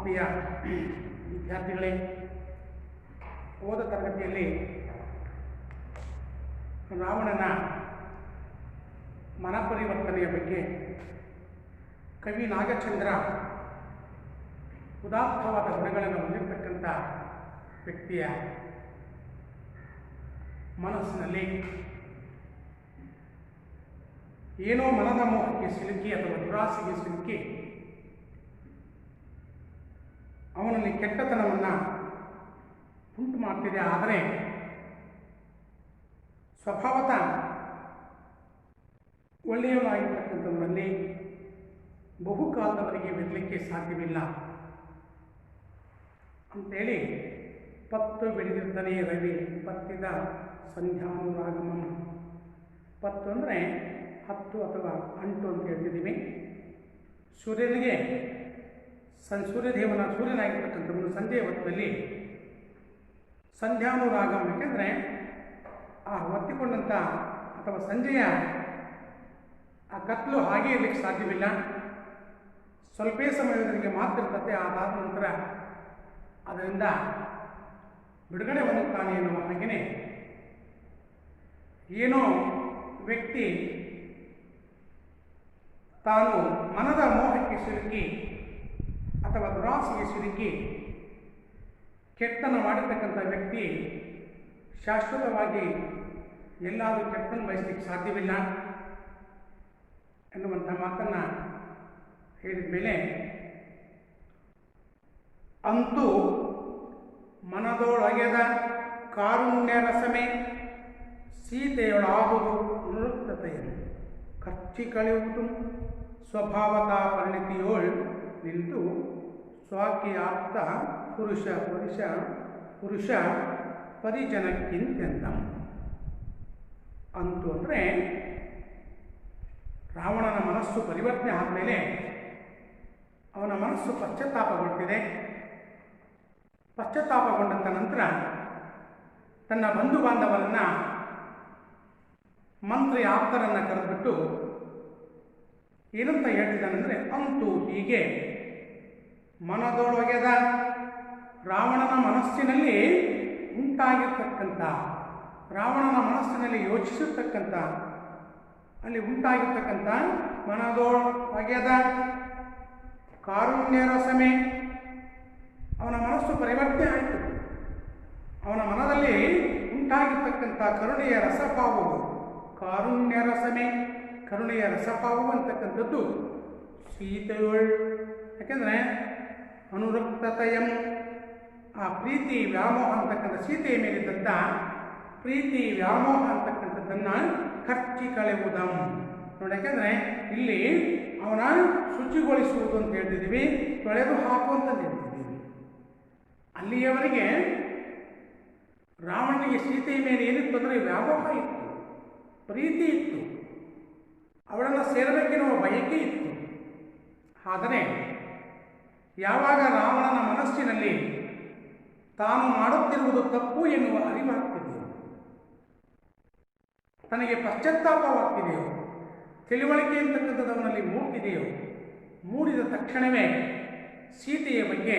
ಆತ್ಮೀಯ ವಿದ್ಯಾರ್ಥಿಗಳೇ, ಹೋದ ತರಗತಿಯಲ್ಲಿ ರಾವಣನ ಮನಪರಿವರ್ತನೆಯ ಬಗ್ಗೆ ಕವಿ ನಾಗಚಂದ್ರ ಉದಾತ್ತವಾದ ಗುಣಗಳನ್ನು ಹೊಂದಿರತಕ್ಕಂಥ ವ್ಯಕ್ತಿಯ ಮನಸ್ಸಿನಲ್ಲಿ ಏನೋ ಮನದ ಮೋಹಕ್ಕೆ ಸಿಲುಕಿ ಅಥವಾ ದುರಾಸೆಗೆ ಸಿಲುಕಿ ಅವನಲ್ಲಿ ಕೆಟ್ಟತನವನ್ನು ಉಂಟು ಮಾಡ್ತಿದೆ. ಆದರೆ ಸ್ವಭಾವತಃ ಒಳ್ಳೆಯವನಾಗಿರ್ತಕ್ಕಂಥವರಲ್ಲಿ ಬಹುಕಾಲದವರೆಗೆ ಬೆರಲಿಕ್ಕೆ ಸಾಧ್ಯವಿಲ್ಲ ಅಂತೇಳಿ ಪತ್ತು ಬೆಳೆದಿದ್ದನೇ ರವಿ ಪತ್ತಿದ ಸಂಧ್ಯಾನುರಾಗಮಂ. ಪತ್ತು ಅಂದರೆ 10 ಅಥವಾ ಅಂಟು ಅಂತ ಹೇಳ್ತಿದ್ದೀವಿ. ಸೂರ್ಯನಿಗೆ ಸೂರ್ಯನಾಗಿರ್ತಕ್ಕಂಥವನು ಸಂಜೆಯ ಹೊತ್ತಿನಲ್ಲಿ ಸಂಧ್ಯಾನುರಾಗಂ, ಏಕೆಂದರೆ ಆ ಒತ್ತಿಕೊಂಡಂಥ ಅಥವಾ ಸಂಜೆಯ ಆ ಕತ್ತಲು ಹಾಗೆ ಇರಲಿಕ್ಕೆ ಸಾಧ್ಯವಿಲ್ಲ. ಸ್ವಲ್ಪ ಸಮಯದವರೆಗೆ ಮಾತ್ರ ಇರ್ತದೆ. ಅದಾದ ನಂತರ ಅದರಿಂದ ಬಿಡುಗಡೆ ಹೊಂದುತ್ತಾನೆ ಎನ್ನುವ ಹಾಗೆಯೇ ಏನೋ ವ್ಯಕ್ತಿ ತಾನು ಮನದ ಮೋಹಕ್ಕೆ ಸಿಲುಕಿ ಅಥವಾ ದುರಾಸೆಗೆ ಸಿಲುಕಿ ಕೆಟ್ಟನ ಮಾಡಿರ್ತಕ್ಕಂಥ ವ್ಯಕ್ತಿ ಶಾಶ್ವತವಾಗಿ ಎಲ್ಲಾದರೂ ಕೆಟ್ಟನ್ನು ಬಯಸಲಿಕ್ಕೆ ಸಾಧ್ಯವಿಲ್ಲ ಎನ್ನುವಂಥ ಮಾತನ್ನು ಹೇಳಿದ ಮೇಲೆ, ಅಂತೂ ಮನದೊಳಗೆದ ಕಾರುಣ್ಯ ರಸಮೆ ಸೀತೆಯೊಳಾದುದು ನೃತ್ತತೆಯನ್ನು ಖರ್ಚಿ ಕಳೆಯುವುದು ಸ್ವಭಾವತಾ ಪರಿಣಿತಿಯೋಳ್ ನಿಂತು ಸ್ವಾಕಿಯಾಪ್ತ ಪುರುಷ ಪರಿಜನಕ್ಕಿಂತೆಂದ. ಅಂತೂ ಅಂದರೆ ರಾವಣನ ಮನಸ್ಸು ಪರಿವರ್ತನೆ ಆದಮೇಲೆ ಅವನ ಮನಸ್ಸು ಪಶ್ಚಾತ್ತಾಪಗೊಳ್ತಿದೆ. ಪಶ್ಚಾತ್ತಾಪಗೊಂಡಂಥ ನಂತರ ತನ್ನ ಬಂಧು ಬಾಂಧವರನ್ನು, ಮಂತ್ರಿ ಆಪ್ತರನ್ನು ಕರೆದುಬಿಟ್ಟು ಏನಂತ ಹೇಳ್ತಿದ್ದಾನೆಂದರೆ, ಅಂತೂ ಹೀಗೆ ಮನದೊಳಗೆದ ರಾವಣನ ಮನಸ್ಸಿನಲ್ಲಿ ಉಂಟಾಗಿರ್ತಕ್ಕಂಥ, ರಾವಣನ ಮನಸ್ಸಿನಲ್ಲಿ ಯೋಚಿಸಿರ್ತಕ್ಕಂಥ, ಅಲ್ಲಿ ಉಂಟಾಗಿರ್ತಕ್ಕಂಥ ಮನದೊಳಗೆದ ಕಾರುಣ್ಯ ರಸಮೆ, ಅವನ ಮನಸ್ಸು ಪರಿವರ್ತನೆ ಆಯಿತು. ಅವನ ಮನದಲ್ಲಿ ಉಂಟಾಗಿರ್ತಕ್ಕಂಥ ಕರುಣೆಯ ರಸಭಾವವು, ಕಾರುಣ್ಯ ರಸಮೆ, ಕರುಣೆಯ ರಸಭಾವವು ಅಂತಕ್ಕಂಥದ್ದು ಸೀತೆಯೋಳ್. ಯಾಕೆಂದರೆ ಅನುರಕ್ತತೆಯಂ, ಆ ಪ್ರೀತಿ ವ್ಯಾಮೋಹ ಅಂತಕ್ಕಂಥ ಸೀತೆಯ ಮೇಲಿದ್ದಂಥ ಪ್ರೀತಿ ವ್ಯಾಮೋಹ ಅಂತಕ್ಕಂಥದ್ದನ್ನು ಖರ್ಚಿ ಕಳೆಯುವುದಂ ನೋಡಿ. ಯಾಕೆಂದರೆ ಇಲ್ಲಿ ಅವನ ಶುಚಿಗೊಳಿಸುವುದು ಅಂತ ಹೇಳ್ತಿದ್ದೀವಿ, ತೊಳೆದು ಹಾಕುವಂತ ಹೇಳ್ತಿದ್ದೀವಿ. ಅಲ್ಲಿಯವರೆಗೆ ರಾವಣನಿಗೆ ಸೀತೆಯ ಮೇಲೆ ಏನಿತ್ತು ಅಂದರೆ ವ್ಯಾಮೋಹ ಇತ್ತು, ಪ್ರೀತಿ ಇತ್ತು, ಅವಳನ್ನು ಸೇರಬೇಕೆನ್ನುವ ಬಯಕೆ ಇತ್ತು. ಆದರೆ ಯಾವಾಗ ರಾವಣನ ಮನಸ್ಸಿನಲ್ಲಿ ತಾನು ಮಾಡುತ್ತಿರುವುದು ತಪ್ಪು ಎನ್ನುವ ಅರಿವಾಗ್ತಿದೆಯೋ, ತನಗೆ ಪಶ್ಚಾತ್ತಾಪವಾಗ್ತಿದೆಯೋ, ತಿಳುವಳಿಕೆ ಅಂತಕ್ಕಂಥದ್ದು ಅವನಲ್ಲಿ ಮೂಡ್ತಿದೆಯೋ, ಮೂಡಿದ ತಕ್ಷಣವೇ ಸೀತೆಯ ಬಗ್ಗೆ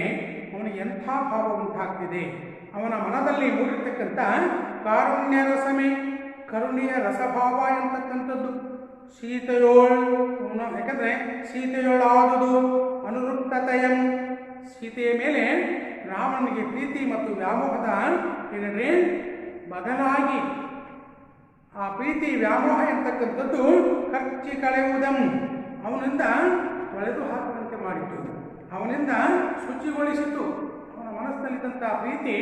ಅವನಿಗೆ ಎಂಥ ಭಾವ ಉಂಟಾಗ್ತಿದೆ. ಅವನ ಮನದಲ್ಲಿ ಮೂಡಿರ್ತಕ್ಕಂಥ ಕಾರುಣ್ಯ ರಸಮೆ, ಕರುಣೆಯ ರಸಭಾವ ಎಂತಕ್ಕಂಥದ್ದು ಸೀತೆಯೋಳ್. ಯಾಕಂದರೆ ಸೀತೆಯೋಳಾದುದು ಅನುರಕ್ತತೆಯಂ, ಸೀತೆಯ ಮೇಲೆ ರಾವಣನಿಗೆ ಪ್ರೀತಿ ಮತ್ತು ವ್ಯಾಮೋಹದ ಏನಂದರೆ ಬದಲಾಗಿ ಆ ಪ್ರೀತಿ ವ್ಯಾಮೋಹ ಎಂತಕ್ಕಂಥದ್ದು ಖರ್ಚಿ ಕಳೆಯುವುದಂ, ಅವನಿಂದ ತೊಳೆದು ಹಾಕುವಂತೆ ಮಾಡಿತು, ಅವನಿಂದ ಶುಚಿಗೊಳಿಸಿತು. ಅವನ ಮನಸ್ಸಿನಲ್ಲಿದ್ದಂಥ ಪ್ರೀತಿ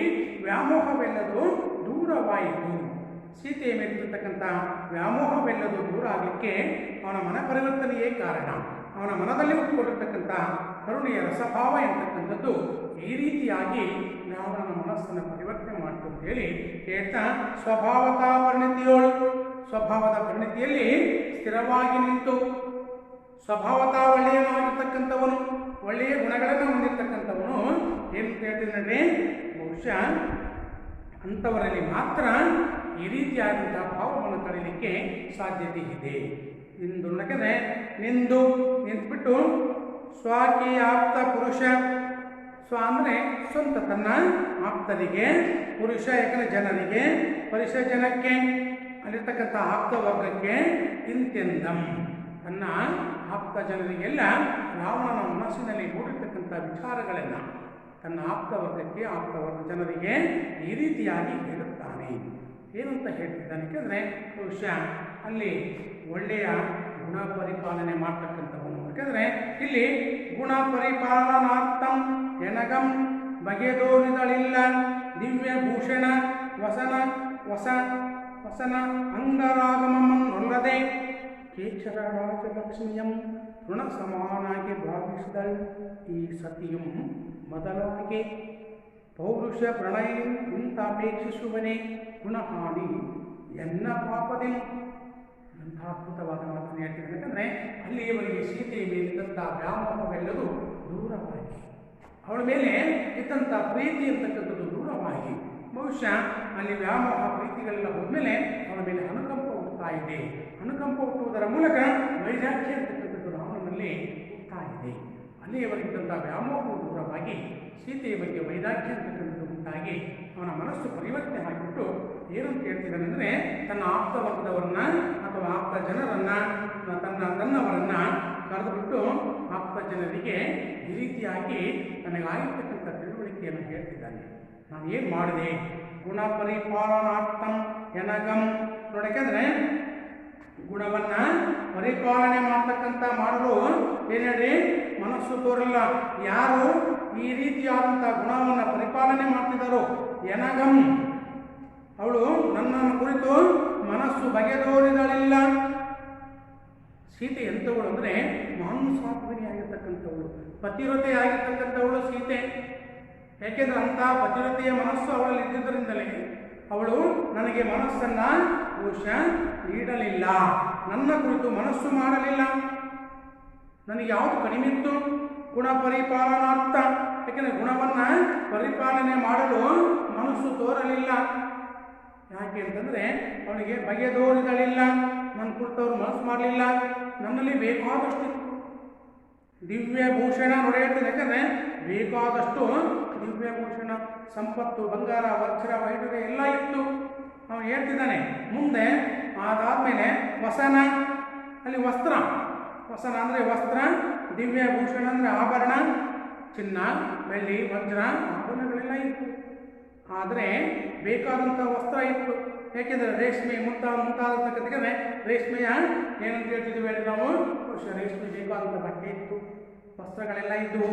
ವ್ಯಾಮೋಹವೆಲ್ಲದು ದೂರವಾಯಿತು. ಸೀತೆಯ ಮೇಲಿರ್ತಕ್ಕಂಥ ವ್ಯಾಮೋಹವೆಲ್ಲದು ದೂರ ಆಗಲಿಕ್ಕೆ ಅವನ ಮನ ಪರಿವರ್ತನೆಯೇ ಕಾರಣ. ಅವನ ಮನದಲ್ಲಿ ಉಟ್ಕೊಂಡಿರ್ತಕ್ಕಂಥ ಕರುಣೆಯ ರಸಭಾವ ಎಂತಕ್ಕಂಥದ್ದು ಈ ರೀತಿಯಾಗಿ ರಾವಣನ ಮನಸ್ಸನ್ನು ಪರಿವರ್ತನೆ ಮಾಡಿತು ಅಂತೇಳಿ ಹೇಳ್ತಾ, ಸ್ವಭಾವತಾ ಪರಿಣಿತಿಯೋಳು, ಸ್ವಭಾವದ ಪರಿಣಿತಿಯಲ್ಲಿ ಸ್ಥಿರವಾಗಿ ನಿಂತು, ಸ್ವಭಾವತಾ ಒಳ್ಳೆಯನಾಗಿರ್ತಕ್ಕಂಥವನು, ಒಳ್ಳೆಯ ಗುಣಗಳನ್ನು ಹೊಂದಿರತಕ್ಕಂಥವನು ಏನು ಹೇಳ್ತಿದ್ರೆ, ಬಹುಶಃ ಅಂಥವರಲ್ಲಿ ಮಾತ್ರ ಈ ರೀತಿಯಾದಂಥ ಭಾವವನ್ನು ತಡೆಯಲಿಕ್ಕೆ ಸಾಧ್ಯತೆ ಇದೆ. ಇಂದು ಯಾಕೆಂದರೆ ನಿಂತುಬಿಟ್ಟು ಸ್ವಾಕಿ ಆಪ್ತ ಪುರುಷ ಅಂದರೆ ಸ್ವಂತ ತನ್ನ ಆಪ್ತರಿಗೆ, ಪುರುಷ ಯಾಕಂದರೆ ಜನರಿಗೆ, ಪರಿಷಜನಕ್ಕೆ ಅಲ್ಲಿರ್ತಕ್ಕಂಥ ಆಪ್ತ ವರ್ಗಕ್ಕೆ ಇಂತೆಂದಂ ತನ್ನ ಆಪ್ತ ಜನರಿಗೆಲ್ಲ ರಾವಣನ ಮನಸ್ಸಿನಲ್ಲಿ ಮೂಡಿರ್ತಕ್ಕಂಥ ವಿಚಾರಗಳನ್ನು ತನ್ನ ಆಪ್ತ ವರ್ಗಕ್ಕೆ, ಆಪ್ತ ವರ್ಗ ಜನರಿಗೆ ಈ ರೀತಿಯಾಗಿ ಹೇಳುತ್ತಾನೆ. ಏನಂತ ಹೇಳ್ತಿದ್ದಾನೆ ಯಾಕೆಂದರೆ ಬಹುಶಃ ಅಲ್ಲಿ ಒಳ್ಳೆಯ ಗುಣ ಪರಿಪಾಲನೆ ಮಾಡ್ತಕ್ಕಂಥವನು. ಯಾಕೆಂದರೆ ಇಲ್ಲಿ ಗುಣ ಪರಿಪಾಲನಾರ್ಥಂ ಎನಗಂ ಬಗೆದೋರಿದಳಿಲ್ಲ ದಿವ್ಯ ಭೂಷಣ ವಸನ ವಸನ ಅಂಗರಾಗಮನ್ನೊಲ್ಲದೆ ಕೇಚರ ರಾಜಲಕ್ಷ್ಮಿಯಂ ಋಣ ಸಮಾನಾಗಿ ಭಾವಿಸಿದಳು ಈ ಸತಿಯಂ ಮೊದಲಾಗಿ ಪೌರುಷ ಪ್ರಣಯ ಇಂತಾಪೇಕ್ಷಿಸುವನೇ ಗುಣಹಾನಿ ಎನ್ನ ಪಾಪದೆ. ಅಂಥ ಅದ್ಭುತವಾದ ಮಾತನ್ನು ಹೇಳ್ತಿದ್ದಾರೆ. ಯಾಕಂದರೆ ಅಲ್ಲಿಯವರೆಗೆ ಸೀತೆಯ ಮೇಲಿದ್ದಂಥ ವ್ಯಾಮೋಹವೆಲ್ಲವೂ ದೂರವಾಗಿ, ಅವಳ ಮೇಲೆ ಇದ್ದಂಥ ಪ್ರೀತಿ ಅಂತಕ್ಕಂಥದ್ದು ದೂರವಾಗಿ, ಬಹುಶಃ ಅಲ್ಲಿ ವ್ಯಾಮೋಹ ಪ್ರೀತಿಗಳೆಲ್ಲ ಹೋದ್ಮೇಲೆ ಅವಳ ಮೇಲೆ ಅನುಕಂಪ ಹುಟ್ಟುತ್ತಾ ಇದೆ. ಅನುಕಂಪ ಹುಟ್ಟುವುದರ ಮೂಲಕ ವೈರಾಗ್ಯ ಅಂತಕ್ಕಂಥದ್ದು ರಾವಣನಲ್ಲಿ ಹುಟ್ಟುತ್ತಾ ಇದೆ. ಅಲ್ಲಿಯವರೆಗಿದ್ದಂಥ ವ್ಯಾಮೋಹವು ದೂರವಾಗಿ ಸೀತೆಯ ಬಗ್ಗೆ ವೈರಾಗ್ಯ ಅಂತಕ್ಕಂಥದ್ದು ಉಂಟಾಗಿ ಅವನ ಮನಸ್ಸು ಪರಿವರ್ತನೆ ಆಗಿಬಿಟ್ಟು ಏನಂತ ಹೇಳ್ತಿದ್ದಾನೆ ಅಂದರೆ ತನ್ನ ಆಪ್ತ ವರ್ಗದವರನ್ನ ಅಥವಾ ಆಪ್ತ ಜನರನ್ನು ತನ್ನವರನ್ನು ಕರೆದುಬಿಟ್ಟು ಆಪ್ತ ಜನರಿಗೆ ಈ ರೀತಿಯಾಗಿ ನನಗಾಗಿರ್ತಕ್ಕಂಥ ತಿಳುವಳಿಕೆಯನ್ನು ಹೇಳ್ತಿದ್ದಾನೆ. ನಾನು ಏನು ಮಾಡಿದೆ? ಗುಣ ಪರಿಪಾಲನಾರ್ಥಂ ಎನಗಂ ನೋಡೋಕೆಂದರೆ ಗುಣವನ್ನು ಪರಿಪಾಲನೆ ಮಾಡ್ತಕ್ಕಂಥ ಮಾಡಲು ಏನು ಹೇಳಿ ಮನಸ್ಸು ತೋರಲ್ಲ. ಯಾರು ಈ ರೀತಿಯಾದಂಥ ಗುಣವನ್ನು ಪರಿಪಾಲನೆ ಮಾಡ್ತಿದ್ದಾರೋ ಎನಗಂ ಅವಳು ನನ್ನನ್ನು ಕುರಿತು ಮನಸ್ಸು ಬಗೆದೋರಿದಳಿಲ್ಲ. ಸೀತೆ ಎಂಥವಳು ಅಂದರೆ ಮಹಾನುಸಾತ್ವಿನಿಯಾಗಿರ್ತಕ್ಕಂಥವಳು, ಪತಿವ್ರತೆಯಾಗಿರ್ತಕ್ಕಂಥವಳು ಸೀತೆ. ಏಕೆಂದರೆ ಅಂಥ ಪತಿವ್ರತೆಯ ಮನಸ್ಸು ಅವಳಲ್ಲಿ ಇದ್ದುದರಿಂದಲೇ ಅವಳು ನನಗೆ ಮನಸ್ಸನ್ನು ಬಹುಶಃ ನೀಡಲಿಲ್ಲ, ನನ್ನ ಕುರಿತು ಮನಸ್ಸು ಮಾಡಲಿಲ್ಲ. ನನಗೆ ಯಾವುದು ಕಡಿಮೆ ಇತ್ತು? ಗುಣ ಪರಿಪಾಲನಾರ್ಥ. ಯಾಕೆಂದರೆ ಗುಣವನ್ನು ಪರಿಪಾಲನೆ ಮಾಡಲು ಮನಸ್ಸು ತೋರಲಿಲ್ಲ. ಯಾಕೆ ಅಂತಂದರೆ ಅವಳಿಗೆ ಬಗೆದೋರಿದಳಿಲ್ಲ, ನನ್ನ ಕುರಿತವ್ರು ಮನಸ್ಸು ಮಾಡಲಿಲ್ಲ. ನನ್ನಲ್ಲಿ ಬೇಕಾದಷ್ಟು ದಿವ್ಯ ಭೂಷಣ ನೋಡೇಳ್ತದೆ. ಯಾಕಂದರೆ ಬೇಕಾದಷ್ಟು ದಿವ್ಯ ಭೂಷಣ, ಸಂಪತ್ತು, ಬಂಗಾರ, ವಜ್ರ, ವೈಢೂರ್ಯ ಎಲ್ಲ ಇತ್ತು. ಅವನು ಹೇಳ್ತಿದ್ದಾನೆ. ಮುಂದೆ ಅದಾದಮೇಲೆ ವಸನ, ಅಲ್ಲಿ ವಸ್ತ್ರ, ವಸನ ಅಂದರೆ ವಸ್ತ್ರ, ದಿವ್ಯ ಭೂಷಣ ಅಂದರೆ ಆಭರಣ, ಚಿನ್ನ, ಬೆಳ್ಳಿ, ವಜ್ರ, ಆಭರಣಗಳೆಲ್ಲ ಇತ್ತು. ಆದರೆ ಬೇಕಾದಂಥ ವಸ್ತ್ರ ಇತ್ತು. ಏಕೆಂದರೆ ರೇಷ್ಮೆ ಮುಂತಾದಂತಕ್ಕಂಥ ರೇಷ್ಮೆಯ ಏನಂತ ಹೇಳ್ತಿದ್ದೀವಿ ಹೇಳಿ ನಾವು, ರೇಷ್ಮೆ ಬೇಕಾದಂಥ ಬಟ್ಟೆ ಇತ್ತು, ವಸ್ತ್ರಗಳೆಲ್ಲ ಇದ್ದವು.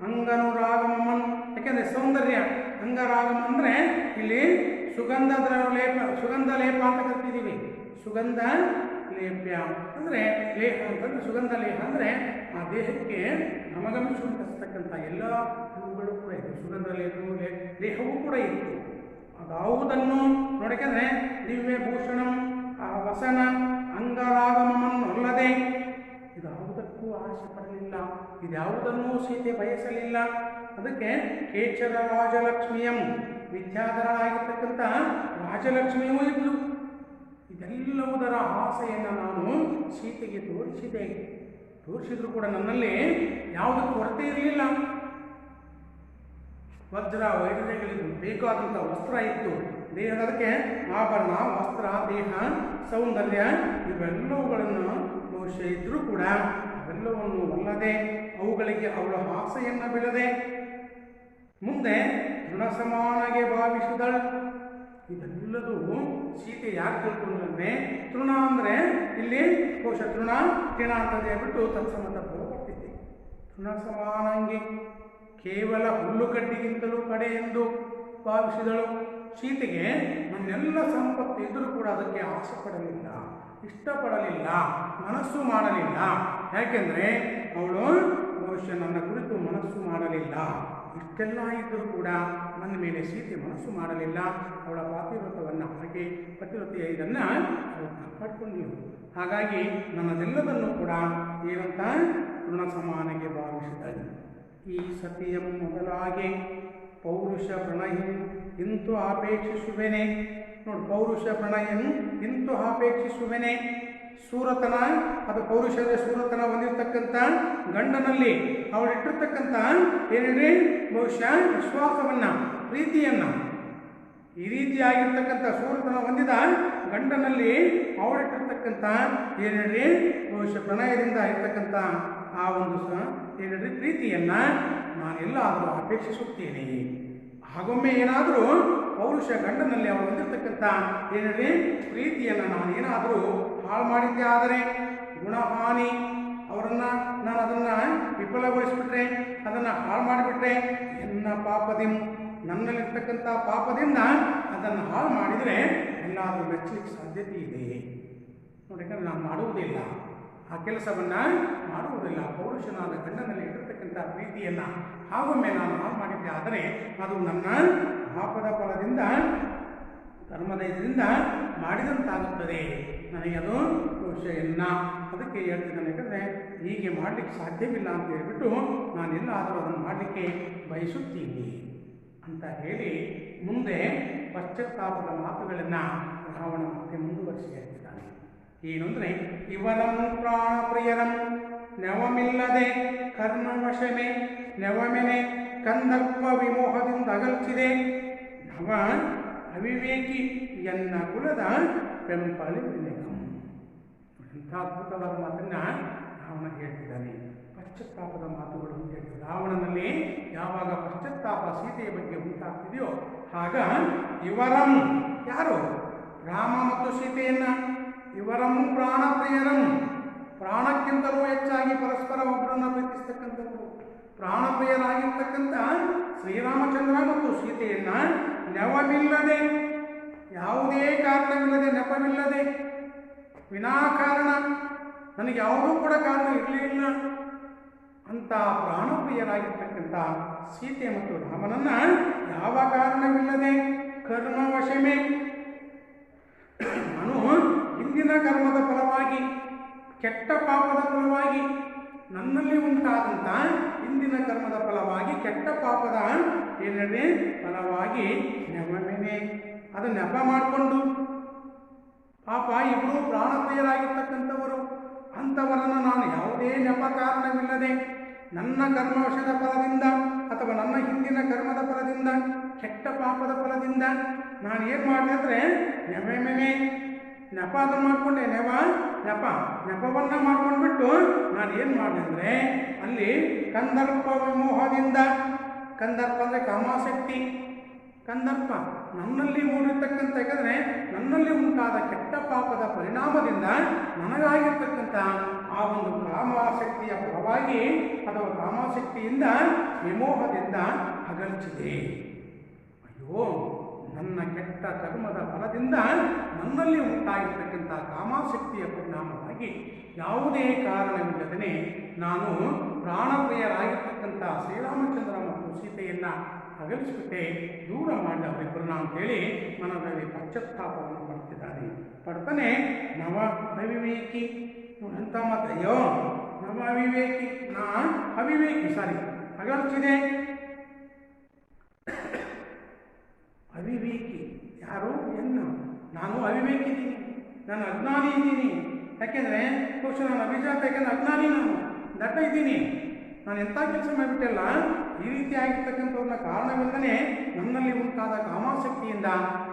ಅಂಗನುರಾಗಮನ್, ಯಾಕೆಂದರೆ ಸೌಂದರ್ಯ. ಅಂಗರಾಗಮ ಅಂದರೆ ಇಲ್ಲಿ ಸುಗಂಧ ಸುಗಂಧ ಲೇಪ ಅಂತ ಕರಿತಿದ್ದೀವಿ. ಸುಗಂಧ ಲೇಪ್ಯ ಅಂದರೆ ಲೇಹ ಅಂತಂದರೆ ಸುಗಂಧ ಲೇಹ ಅಂದರೆ ಆ ದೇಹಕ್ಕೆ ನಮಗಮಿಸುವಂತಕ್ಕಂಥ ಎಲ್ಲ ಹೂಗಳು ಕೂಡ ಇದೆ. ಸುಗಂಧ ಲೇಹವೂ ಕೂಡ ಇತ್ತು. ಅದಾವುದನ್ನು ನೋಡಬೇಕಂದ್ರೆ ದಿವ್ಯ ಭೂಷಣಂ ವಸನ ಅಂಗರಾಗಮನ್ನೊಲ್ಲದೆ ಇದಾವುದಕ್ಕೂ ಆಸೆ ಪಡಲಿಲ್ಲ, ಇದ್ಯಾವುದನ್ನೂ ಸೀತೆ ಬಯಸಲಿಲ್ಲ. ಅದಕ್ಕೆ ಕೇಚರ ರಾಜಲಕ್ಷ್ಮಿಯಂ, ವಿದ್ಯಾಧರಳಾಗಿರ್ತಕ್ಕಂಥ ರಾಜಲಕ್ಷ್ಮಿಯೂ ಇದ್ಲು. ಇದೆಲ್ಲವುದರ ಆಸೆಯನ್ನು ನಾನು ಸೀತೆಗೆ ತೋರಿಸಿದ್ರು ಕೂಡ ನನ್ನಲ್ಲಿ ಯಾವುದಕ್ಕೆ ಕೊರತೆ ಇರಲಿಲ್ಲ. ವಜ್ರ ವೈಢೂರ್ಯಗಳಿದ್ದು, ಬೇಕಾದಂಥ ವಸ್ತ್ರ ಇತ್ತು, ದೇಹದಕ್ಕೆ ಆಭರಣ, ವಸ್ತ್ರ, ದೇಹ, ಸೌಂದರ್ಯ ಇವೆಲ್ಲವುಗಳನ್ನು ಬಹುಶಃ ಇದ್ದರೂ ಕೂಡ ಅವೆಲ್ಲವನ್ನು ಅಲ್ಲದೆ ಅವುಗಳಿಗೆ ಅವಳ ಆಸೆಯನ್ನು ಬಿಡದೆ ಮುಂದೆ ತೃಣ ಸಮಾನಾಗೆ ಭಾವಿಸಿದಳು. ಇದೆಲ್ಲದೂ ಸೀತೆ ಯಾಕೆ ತಿಳ್ಕೊಂಡ್ರೆ, ತೃಣ ಅಂದರೆ ಇಲ್ಲಿ ಬಹುಶಃ ತೃಣ ಅಂತ ಹೇಳ್ಬಿಟ್ಟು ತತ್ಸಮತ ಬರ್ತಿದ್ದೆ. ತೃಣ ಸಮಾನಂಗೆ ಕೇವಲ ಹುಲ್ಲುಗಡ್ಡಿಗಿಂತಲೂ ಕಡೆ ಎಂದು ಭಾವಿಸಿದಳು. ಸೀತೆಗೆ ನನ್ನೆಲ್ಲ ಸಂಪತ್ತು ಇದ್ದರೂ ಕೂಡ ಅದಕ್ಕೆ ಆಸೆ ಪಡಲಿಲ್ಲ, ಇಷ್ಟಪಡಲಿಲ್ಲ, ಮನಸ್ಸು ಮಾಡಲಿಲ್ಲ. ಯಾಕೆಂದರೆ ಅವಳು ಬಹುಶಃ ನನ್ನ ಕುರಿತು ಮನಸ್ಸು ಮಾಡಲಿಲ್ಲ. ಇಷ್ಟೆಲ್ಲ ಇದ್ದರೂ ಕೂಡ ನನ್ನ ಮೇಲೆ ಸೀತೆ ಮನಸ್ಸು ಮಾಡಲಿಲ್ಲ. ಅವಳ ಪಾತಿವ್ರತವನ್ನು ಹಾಗೆ ಪತಿವ್ರತೆಯ ಇದನ್ನು ಅವಳು ಕಾಪಾಡಿಕೊಂಡಿರು. ಹಾಗಾಗಿ ನನ್ನದೆಲ್ಲದನ್ನು ಕೂಡ ಏನಂತ ಋಣ ಸಮಾನಗೆ ಭಾವಿಸಿದಳು. ಈ ಸತಿಯ ಮೊದಲಾಗಿ ಪೌರುಷ ಪ್ರಣಯಂ ಇಂತು ಆಪೇಕ್ಷಿಸುವೆನೆ. ನೋಡಿ, ಪೌರುಷ ಪ್ರಣಯಂ ಇಂತು ಆಪೇಕ್ಷಿಸುವೆನೆ. ಸೂರತನ ಅದು ಪೌರುಷದ ಸೂರತನ ಹೊಂದಿರತಕ್ಕಂಥ ಗಂಡನಲ್ಲಿ ಅವಳಿಟ್ಟಿರ್ತಕ್ಕಂಥ ಏನೇಳಿ ಬಹುಶಃ ವಿಶ್ವಾಸವನ್ನು ಪ್ರೀತಿಯನ್ನು ಈ ರೀತಿಯಾಗಿರ್ತಕ್ಕಂಥ ಸೂರತನ ಹೊಂದಿದ ಗಂಡನಲ್ಲಿ ಅವಳಿಟ್ಟಿರ್ತಕ್ಕಂಥ ಏನೇಳಿ ಬಹುಶಃ ಪ್ರಣಯದಿಂದ ಇರ್ತಕ್ಕಂಥ ಆ ಒಂದು ಏನೇಳಿ ಪ್ರೀತಿಯನ್ನು ನಾನೆಲ್ಲಾದರೂ ಅಪೇಕ್ಷಿಸುತ್ತೇನೆ. ಹಾಗೊಮ್ಮೆ ಏನಾದರೂ ಪೌರುಷ ಗಂಡನಲ್ಲಿ ಅವರು ಹೊಂದಿರತಕ್ಕಂಥ ಏನೇಳಿ ಪ್ರೀತಿಯನ್ನು ನಾನೇನಾದರೂ ಹಾಳು ಮಾಡಿದ್ದೆ ಆದರೆ ಗುಣಹಾನಿ ಅವರನ್ನು ನಾನು ಅದನ್ನು ವಿಫಲಗೊಳಿಸಿಬಿಟ್ರೆ ಅದನ್ನು ಹಾಳು ಮಾಡಿಬಿಟ್ರೆ ಎನ್ನ ಪಾಪದಿಂ ನನ್ನಲ್ಲಿರ್ತಕ್ಕಂಥ ಪಾಪದಿಂದ ಅದನ್ನು ಹಾಳು ಮಾಡಿದರೆ ಎಲ್ಲಾದರೂ ಮೆಚ್ಚಲಿಕ್ಕೆ ಸಾಧ್ಯತೆ ಇದೆ ನೋಡಿ. ಯಾಕಂದರೆ ನಾನು ಮಾಡುವುದಿಲ್ಲ, ಆ ಕೆಲಸವನ್ನು ಮಾಡುವುದಿಲ್ಲ. ಪೌರುಷನಾದ ಗಂಡನಲ್ಲಿ ಇಟ್ಟಿರ್ತಕ್ಕಂಥ ಪ್ರೀತಿಯನ್ನು ಹಾಗೊಮ್ಮೆ ನಾನು ಹಾಳು ಮಾಡಿದ್ದೆ ಆದರೆ ಅದು ನನ್ನ ಪಾಪದ ಫಲದಿಂದ ಕರ್ಮದಯದಿಂದ ಮಾಡಿದಂತಾಗುತ್ತದೆ, ನನಗೆ ಅದು ವಿಷಯನ್ನ ಅದಕ್ಕೆ ಹೇಳ್ತಿದ್ದಾನೆ. ಯಾಕಂದರೆ ಹೀಗೆ ಮಾಡಲಿಕ್ಕೆ ಸಾಧ್ಯವಿಲ್ಲ ಅಂತ ಹೇಳಿಬಿಟ್ಟು ನಾನೆಲ್ಲಾದರೂ ಅದನ್ನು ಮಾಡಲಿಕ್ಕೆ ಬಯಸುತ್ತೀನಿ ಅಂತ ಹೇಳಿ ಮುಂದೆ ಪಶ್ಚಾತ್ತಾಪದ ಮಾತುಗಳನ್ನು ರಾವಣ ಮತ್ತೆ ಮುಂದುವರಿಸಿ ಹೇಳ್ತಿದ್ದಾನೆ. ಏನು ಅಂದರೆ ಇವರಂ ಪ್ರಾಣಪ್ರಿಯರಂ ನೆವಮಿಲ್ಲದೆ ಕರ್ಮವಶಮೆ ನೆವಮೆನೆ ಕಂದರ್ಪ ವಿಮೋಹದಿಂದ ಅಗಲ್ಚಿದೆ ನವ ಅವಿವೇಕಿ ಎನ್ನ ಕುಲದ ಪೆಂಪಳಿ ವಿವೇಕಂ. ಇಂಥ ಅದ್ಭುತವಾದ ಮಾತನ್ನು ರಾವಣ ಹೇಳ್ತಿದ್ದಾನೆ. ಪಶ್ಚಾತ್ತಾಪದ ಮಾತುಗಳು ಅಂತ ಹೇಳ್ತಿದ್ದ ರಾವಣನಲ್ಲಿ ಯಾವಾಗ ಪಶ್ಚಾತ್ತಾಪ ಸೀತೆಯ ಬಗ್ಗೆ ಉಂಟಾಗ್ತಿದೆಯೋ ಆಗ ಇವರಂ ಯಾರು ರಾಮ ಮತ್ತು ಸೀತೆಯನ್ನು ಇವರಂ ಪ್ರಾಣಪ್ರಿಯರಂ ಪ್ರಾಣಕ್ಕಿಂತಲೂ ಹೆಚ್ಚಾಗಿ ಪರಸ್ಪರ ಒಬ್ಬರನ್ನು ಪ್ರೀತಿಸ್ತಕ್ಕಂಥದ್ದು ಪ್ರಾಣಪ್ರಿಯರಾಗಿರ್ತಕ್ಕಂಥ ಶ್ರೀರಾಮಚಂದ್ರ ಮತ್ತು ಸೀತೆಯನ್ನು ನೆವಮಿಲ್ಲದೆ ಯಾವುದೇ ಕಾರಣವಿಲ್ಲದೆ ನೆಪವಿಲ್ಲದೆ ವಿನಾಕಾರಣ ನನಗೆ ಯಾವುದೂ ಕೂಡ ಕಾರಣ ಇರಲಿಲ್ಲ ಅಂತ ಪ್ರಾಣಪ್ರಿಯರಾಗಿರ್ತಕ್ಕಂಥ ಸೀತೆ ಮತ್ತು ರಾಮನನ್ನು ಯಾವ ಕಾರಣವಿಲ್ಲದೆ ಕರ್ಮವಶಮೆ ನಾನು ಹಿಂದಿನ ಕರ್ಮದ ಫಲವಾಗಿ ಕೆಟ್ಟ ಪಾಪದ ಫಲವಾಗಿ ನನ್ನಲ್ಲಿ ಉಂಟಾದಂಥ ಹಿಂದಿನ ಕರ್ಮದ ಫಲವಾಗಿ ಕೆಟ್ಟ ಪಾಪದ ಏನೇ ಫಲವಾಗಿ ನೆವಮೆನೆ ಅದು ನೆಪ ಮಾಡಿಕೊಂಡು ಪಾಪ ಇಬ್ಬರು ಪ್ರಾಣಪ್ರಿಯರಾಗಿರ್ತಕ್ಕಂಥವರು ಅಂಥವರನ್ನು ನಾನು ಯಾವುದೇ ನೆಪ ಕಾರಣವಿಲ್ಲದೆ ನನ್ನ ಕರ್ಮವಶದ ಫಲದಿಂದ ಅಥವಾ ನನ್ನ ಹಿಂದಿನ ಕರ್ಮದ ಫಲದಿಂದ ಕೆಟ್ಟ ಪಾಪದ ಫಲದಿಂದ ನಾನು ಏನು ಮಾಡಿದೆ ಅಂದರೆ ನೆವಮೆನೆ ನೆಪ ಅದನ್ನು ಮಾಡಿಕೊಂಡೆ ನೆಪವನ್ನು ಮಾಡ್ಕೊಂಡ್ಬಿಟ್ಟು ನಾನು ಏನು ಮಾಡಿದೆ ಅಂದರೆ ಅಲ್ಲಿ ಕಂದರ್ಪ ವಿಮೋಹದಿಂದ ಕಂದರ್ಪ ಅಂದರೆ ಕಾಮಾಸಕ್ತಿ ಕಂದರ್ಪ ನನ್ನಲ್ಲಿ ಮೂಡಿರ್ತಕ್ಕಂಥ ಯಾಕಂದರೆ ನನ್ನಲ್ಲಿ ಉಂಟಾದ ಕೆಟ್ಟ ಪಾಪದ ಪರಿಣಾಮದಿಂದ ನನಗಾಗಿರ್ತಕ್ಕಂಥ ಆ ಒಂದು ಕಾಮಾಸಕ್ತಿಯ ಫಲವಾಗಿ ಅಥವಾ ಕಾಮಾಸಕ್ತಿಯಿಂದ ವಿಮೋಹದಿಂದ ಅಗಲ್ಚಿದೆ. ಅಯ್ಯೋ ನನ್ನ ಕೆಟ್ಟ ಕರ್ಮದ ಫಲದಿಂದ ನನ್ನಲ್ಲಿ ಉಂಟಾಗಿರ್ತಕ್ಕಂಥ ಕಾಮಾಸಕ್ತಿಯ ಪರಿಣಾಮವಾಗಿ ಯಾವುದೇ ಕಾರಣವಿಲ್ಲದೇ ನಾನು ಪ್ರಾಣಪ್ರಿಯರಾಗಿರ್ತಕ್ಕಂಥ ಶ್ರೀರಾಮಚಂದ್ರ ಮತ್ತು ಸೀತೆಯನ್ನು ಅಗಲಿಸಿಬಿಟ್ಟೆ, ದೂರ ಮಾಡಿ ಅವರಿಬ್ಬರನ್ನ ಅಂತೇಳಿ ಮನದಲ್ಲಿ ಪಶ್ಚಾತ್ತಾಪವನ್ನು ಪಡ್ತಾನೆ. ನವ ಅವಿವೇಕಿ ಅಂತ ಮಾತ್ರ ಅಯ್ಯೋ ನವ ಅವಿವೇಕಿ ಅವಿವೇಕಿ ಅಗಲಿಸಿದೆ. ಅವಿವೇಕಿ ಯಾರು ನಾನು ಅವಿವೇಕಿ ಇದ್ದೀನಿ, ನಾನು ಅಜ್ಞಾನಿ ಇದ್ದೀನಿ. ಯಾಕೆಂದರೆ ಬಹುಶಃ ನಾನು ಅಭಿಜಾತ, ಯಾಕೆಂದರೆ ಅಜ್ಞಾನಿ, ನಾನು ದಡ್ಡ ಇದ್ದೀನಿ, ನಾನು ಎಂಥ ಕೆಲಸ ಮಾಡಿಬಿಟ್ಟೆಲ್ಲ ಈ ರೀತಿ ಆಗಿರ್ತಕ್ಕಂಥವ್ರನ್ನ ಕಾರಣವಿಲ್ಲದೇ ನನ್ನಲ್ಲಿ ಉಂಟಾದ ಕಾಮಾಸಕ್ತಿಯಿಂದ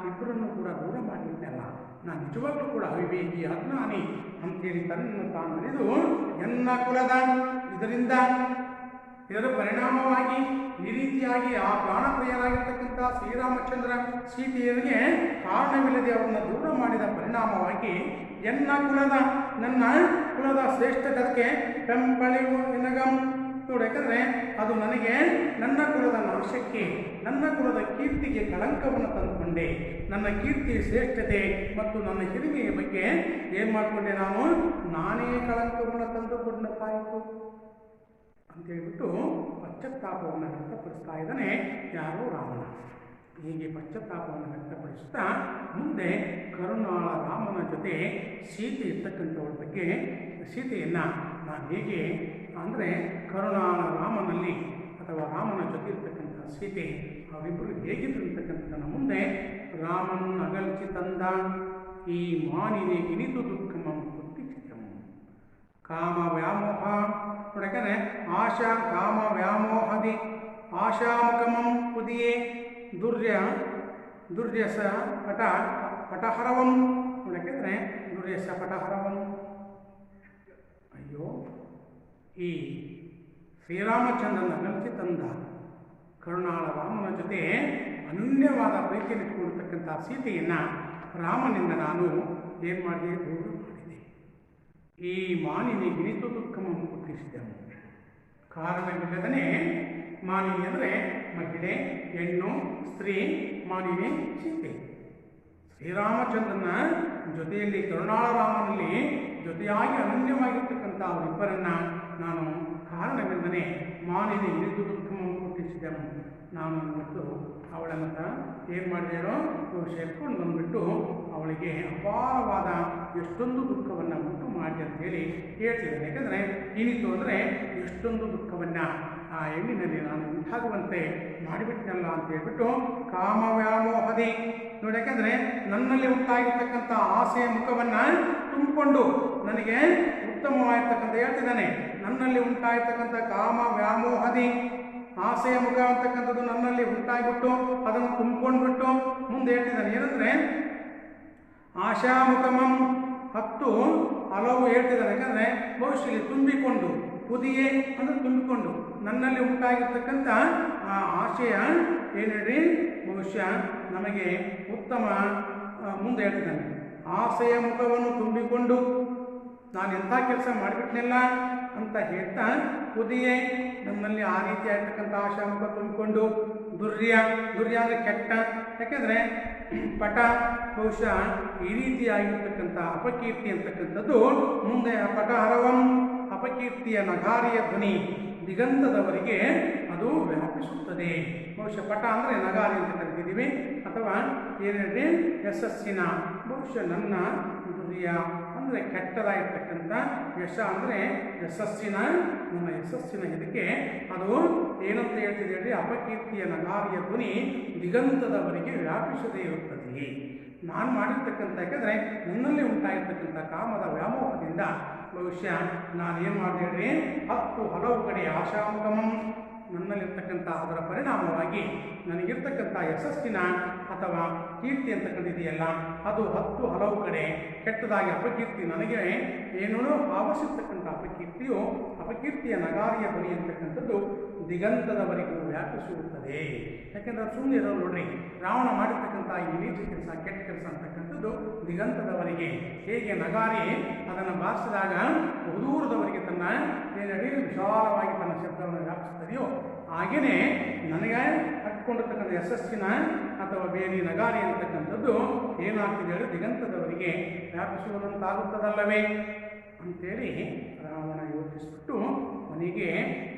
ಇಬ್ಬರನ್ನು ಕೂಡ ದೂರ ಮಾಡಿಬಿಟ್ಟೆಲ್ಲ, ನಾನು ನಿಜವಾಗ್ಲೂ ಕೂಡ ಅವಿವೇಕಿ ಅಜ್ಞಾನಿ ಅಂತೇಳಿ ತನ್ನನ್ನು ತಾನು ಅರಿದು ಎನ್ನ ಕುಲದ ಇದರ ಪರಿಣಾಮವಾಗಿ ಈ ರೀತಿಯಾಗಿ ಆ ಪ್ರಾಣಪ್ರಿಯರಾಗಿರ್ತಕ್ಕಂಥ ಶ್ರೀರಾಮಚಂದ್ರ ಸೀತೆಯರಿಗೆ ಕಾರಣವಿಲ್ಲದೆ ಅವರನ್ನು ದೂರ ಮಾಡಿದ ಪರಿಣಾಮವಾಗಿ ಎನ್ನ ಕುಲದ ನನ್ನ ಕುಲದ ಶ್ರೇಷ್ಠತೆಗೆ ಪೆಂಪಳಿವು ನಿನಗಂ ನೋಡಿ. ಯಾಕಂದರೆ ಅದು ನನಗೆ ನನ್ನ ಕುಲದ ನಾಶಕ್ಕೆ ನನ್ನ ಕುಲದ ಕೀರ್ತಿಗೆ ಕಳಂಕವನ್ನು ತಂದುಕೊಂಡೆ. ನನ್ನ ಕೀರ್ತಿ ಶ್ರೇಷ್ಠತೆ ಮತ್ತು ನನ್ನ ಹಿರಿಮೆಯ ಬಗ್ಗೆ ಏನು ಮಾಡಿಕೊಂಡೆ, ನಾನೇ ಕಳಂಕವನ್ನು ತಂದುಕೊಂಡಾಯಿತು ಅಂತೇಳ್ಬಿಟ್ಟು ಪಶ್ಚಾತ್ತಾಪವನ್ನು ವ್ಯಕ್ತಪಡಿಸ್ತಾ ಇದ್ದಾನೆ ಯಾರೋ ರಾವಣ. ಹೀಗೆ ಪಶ್ಚಾತ್ತಾಪವನ್ನು ವ್ಯಕ್ತಪಡಿಸುತ್ತಾ ಮುಂದೆ ಕರುಣಾಳ ರಾಮನ ಜೊತೆ ಸೀತೆ ಇರ್ತಕ್ಕಂಥವ್ರ ಬಗ್ಗೆ ಸೀತೆಯನ್ನು ನಾನು ಹೇಗೆ ಅಂದರೆ ಕರುಣಾಳ ರಾಮನಲ್ಲಿ ಅಥವಾ ರಾಮನ ಜೊತೆ ಇರ್ತಕ್ಕಂಥ ಸೀತೆ ಅವರಿಬ್ಬರು ಹೇಗಿದ್ರು ಅಂತಕ್ಕಂಥದ್ದನ್ನು ಮುಂದೆ ರಾಮನ್ ಅಗಲ್ಚಿ ತಂದ ಈ ಮಾನಿದೆ ಇನಿತು ದುಃಖಮ ಗೊತ್ತಿದೆ. ಕಾಮ ವ್ಯಾಮೋಹ ನೋಡಕಂದ್ರೆ ಆಶಾ ಕಾಮ ವ್ಯಾಮೋಹದಿ ಆಶಾಮುಖಮಂ ಉದಿಯೇ ದುರ್ಯಸ ಪಟಹರವಂ ನೋಡಕಂದ್ರೆ ದುರ್ಯಸ ಪಟಹರವಂ. ಅಯ್ಯೋ, ಈ ಶ್ರೀರಾಮಚಂದ್ರನ ಕಲಿಸಿ ತಂದ ಕರುಣಾಳ ರಾಮನ ಜೊತೆ ಅನನ್ಯವಾದ ಪ್ರೀತಿಯನ್ನು ಇಟ್ಕೊಂಡಿರ್ತಕ್ಕಂಥ ಸೀತೆಯನ್ನು ರಾಮನಿಂದ ನಾನು ಏನು ಮಾಡಿದೆ? ದೂರ ಮಾಡಿದೆ. ಈ ಮಾನಿನಿ ಗಿಣಿತು ದುಃಖವನ್ನು ಹುಟ್ಟಿಸಿದೆವು. ಕಾರಣವಿಲ್ಲದನೇ ಮಾನಿನಿ ಅಂದರೆ ಮಹಿಳೆ, ಹೆಣ್ಣು, ಸ್ತ್ರೀ, ಮಾನಿನಿ ಸೀತೆ. ಶ್ರೀರಾಮಚಂದ್ರನ ಜೊತೆಯಲ್ಲಿ ಕರುಣಾಳ ರಾಮನಲ್ಲಿ ಜೊತೆಯಾಗಿ ಅನನ್ಯವಾಗಿರ್ತಕ್ಕಂಥ ಅವರಿಬ್ಬರನ್ನ ನಾನು ಕಾರಣವಿಲ್ಲದನೇ ಮಾನಿನಿ ಗಿಣಿತು ದುಃಖವನ್ನು ಹುಟ್ಟಿಸಿದೆವು. ನಾನು ಇವತ್ತು ಅವಳನ್ನು ಏನು ಮಾಡಿದೆನೋ ಸೇರ್ಕೊಂಡು ಬಂದುಬಿಟ್ಟು ಅವಳಿಗೆ ಅಪಾರವಾದ ಎಷ್ಟೊಂದು ದುಃಖವನ್ನು ಉಂಟು ಮಾಡಿ ಅಂತೇಳಿ ಹೇಳ್ತಿದ್ದೇನೆ. ಯಾಕಂದರೆ ಏನಿತ್ತು ಅಂದರೆ ಎಷ್ಟೊಂದು ದುಃಖವನ್ನು ಆ ಹೆಣ್ಣಿನಲ್ಲಿ ನಾನು ಉಂಟಾಗುವಂತೆ ಮಾಡಿಬಿಟ್ಟನಲ್ಲ ಅಂತ ಹೇಳ್ಬಿಟ್ಟು ಕಾಮ ವ್ಯಾಮೋಹದಿ ನೋಡಿ. ಯಾಕಂದರೆ ನನ್ನಲ್ಲಿ ಉಂಟಾಗಿರ್ತಕ್ಕಂಥ ಆಸೆಯ ಮುಖವನ್ನು ತುಂಬಿಕೊಂಡು ನನಗೆ ಉತ್ತಮವಾಗಿರ್ತಕ್ಕಂಥ ಹೇಳ್ತಿದ್ದಾನೆ. ನನ್ನಲ್ಲಿ ಉಂಟಾಗಿರ್ತಕ್ಕಂಥ ಕಾಮ ವ್ಯಾಮೋಹದಿ ಆಸೆಯ ಮುಖ ಅಂತಕ್ಕಂಥದ್ದು ನನ್ನಲ್ಲಿ ಉಂಟಾಗಿಬಿಟ್ಟು ಅದನ್ನು ತುಂಬಿಕೊಂಡ್ಬಿಟ್ಟು ಮುಂದೆ ಹೇಳ್ತಿದ್ದಾನೆ ಏನಂದರೆ ಆಶಾಮುಖಮಂ 10 ಹಲವು ಹೇಳ್ತಿದ್ದಾನೆ. ಯಾಕಂದರೆ ಬಹುಶಃ ತುಂಬಿಕೊಂಡು ಕುದಿಯೇ ಅಂದರೆ ತುಂಬಿಕೊಂಡು ನನ್ನಲ್ಲಿ ಉಂಟಾಗಿರ್ತಕ್ಕಂಥ ಆ ಆಶಯ ಏನು ಹೇಳಿ ಬಹುಶಃ ನಮಗೆ ಉತ್ತಮ ಮುಂದೆ ಹೇಳ್ತಿದ್ದಾನೆ. ಆಸೆಯ ಮುಖವನ್ನು ತುಂಬಿಕೊಂಡು ನಾನು ಎಂಥ ಕೆಲಸ ಮಾಡಿಬಿಟ್ನಿಲ್ಲ ಅಂತ ಹೇಳ್ತಾ ಕುದಿಯೇ ನನ್ನಲ್ಲಿ ಆ ರೀತಿ ಆಗಿರ್ತಕ್ಕಂಥ ಆಶಾಮುಖ ತುಂಬಿಕೊಂಡು ದುರ್ಯ ಅಂದರೆ ಕೆಟ್ಟ. ಯಾಕೆಂದರೆ ಪಟ ಬಹುಶಃ ಈ ರೀತಿಯಾಗಿರ್ತಕ್ಕಂಥ ಅಪಕೀರ್ತಿ ಅಂತಕ್ಕಂಥದ್ದು ಮುಂದೆ ಪಟಹರವಂ ಅಪಕೀರ್ತಿಯ ನಗಾರಿಯ ಧ್ವನಿ ದಿಗಂತದವರೆಗೆ ಅದು ವ್ಯಾಪಿಸುತ್ತದೆ. ಬಹುಶಃ ಪಟ ಅಂದರೆ ನಗಾರಿ ಅಂತ ಕರಿತಿದ್ದೀವಿ, ಅಥವಾ ಏನೇಳಿ ಯಶಸ್ಸಿನ ಬಹುಶಃ ನನ್ನ ದುರ್ಯ ಅಂದರೆ ಕೆಟ್ಟದಾಗಿರ್ತಕ್ಕಂಥ ಯಶ ಅಂದರೆ ಯಶಸ್ಸಿನ ನನ್ನ ಯಶಸ್ಸಿನ ಇದಕ್ಕೆ ಅದು ಏನಂತ ಹೇಳ್ತಿದೆ ಹೇಳಿ ಅಪಕೀರ್ತಿಯ ನಗಾರಿಯ ಧ್ವನಿ ದಿಗಂತದವರೆಗೆ ವ್ಯಾಪಿಸದೇ ಇರುತ್ತದೆ. ನಾನು ಮಾಡಿರ್ತಕ್ಕಂಥ ಯಾಕಂದರೆ ನನ್ನಲ್ಲಿ ಉಂಟಾಗಿರ್ತಕ್ಕಂಥ ಕಾಮದ ವ್ಯಾಮೋಹದಿಂದ ಬಹುಶಃ ನಾನೇನು ಮಾಡಿದೆ ಹೇಳಿ 10 ಹಲವು ಕಡೆ ಆಶಾಮುಖಮಂ ನನ್ನಲ್ಲಿರ್ತಕ್ಕಂಥ ಅದರ ಪರಿಣಾಮವಾಗಿ ನನಗಿರ್ತಕ್ಕಂಥ ಯಶಸ್ಸಿನ ಅಥವಾ ಕೀರ್ತಿ ಅಂತಕ್ಕಂಥದೆಯಲ್ಲ ಅದು 10 ಹಲವು ಕಡೆ ಕೆಟ್ಟದಾಗಿ ಅಪಕೀರ್ತಿ ನನಗೆ ಏನೋ ಆವರಿಸಿರ್ತಕ್ಕಂಥ ಅಪಕೀರ್ತಿಯ ನಗಾರಿಯ ಧ್ವನಿ ಅಂತಕ್ಕಂಥದ್ದು ದಿಗಂತದವರೆಗೂ ವ್ಯಾಪಿಸುತ್ತದೆ. ಯಾಕೆಂದರೆ ಸುಮ್ಮನೆ ಇರೋ ನೋಡ್ರಿ, ರಾವಣ ಮಾಡಿರ್ತಕ್ಕಂಥ ಈ ನೀಚ ಕೆಲಸ ಕೆಟ್ಟ ಕೆಲಸ ಅಂತಕ್ಕಂಥದ್ದು ದಿಗಂತದವರೆಗೆ ಹೇಗೆ ನಗಾರಿ ಅದನ್ನು ಬಾರಿಸಿದಾಗ ಬಹುದೂರದವರೆಗೆ ತನ್ನ ಏನೇಳಿ ವಿಶಾಲವಾಗಿ ತನ್ನ ಶಬ್ದವನ್ನು ವ್ಯಾಪಿಸುತ್ತದೆಯೋ ಹಾಗೆಯೇ ನನಗೆ ಕಟ್ಕೊಂಡಿರ್ತಕ್ಕಂಥ ಯಶಸ್ಸಿನ ಅಥವಾ ಬೇರೆ ನಗಾರಿ ಅಂತಕ್ಕಂಥದ್ದು ಏನಾಗ್ತಿದೆ ಹೇಳಿ ದಿಗಂತದವರೆಗೆ ವ್ಯಾಪಿಸುವುದಂತಾಗುತ್ತದಲ್ಲವೇ ಅಂತೇಳಿ ರಾವಣ ಯೋಚಿಸ್ಬಿಟ್ಟು ಅವನಿಗೆ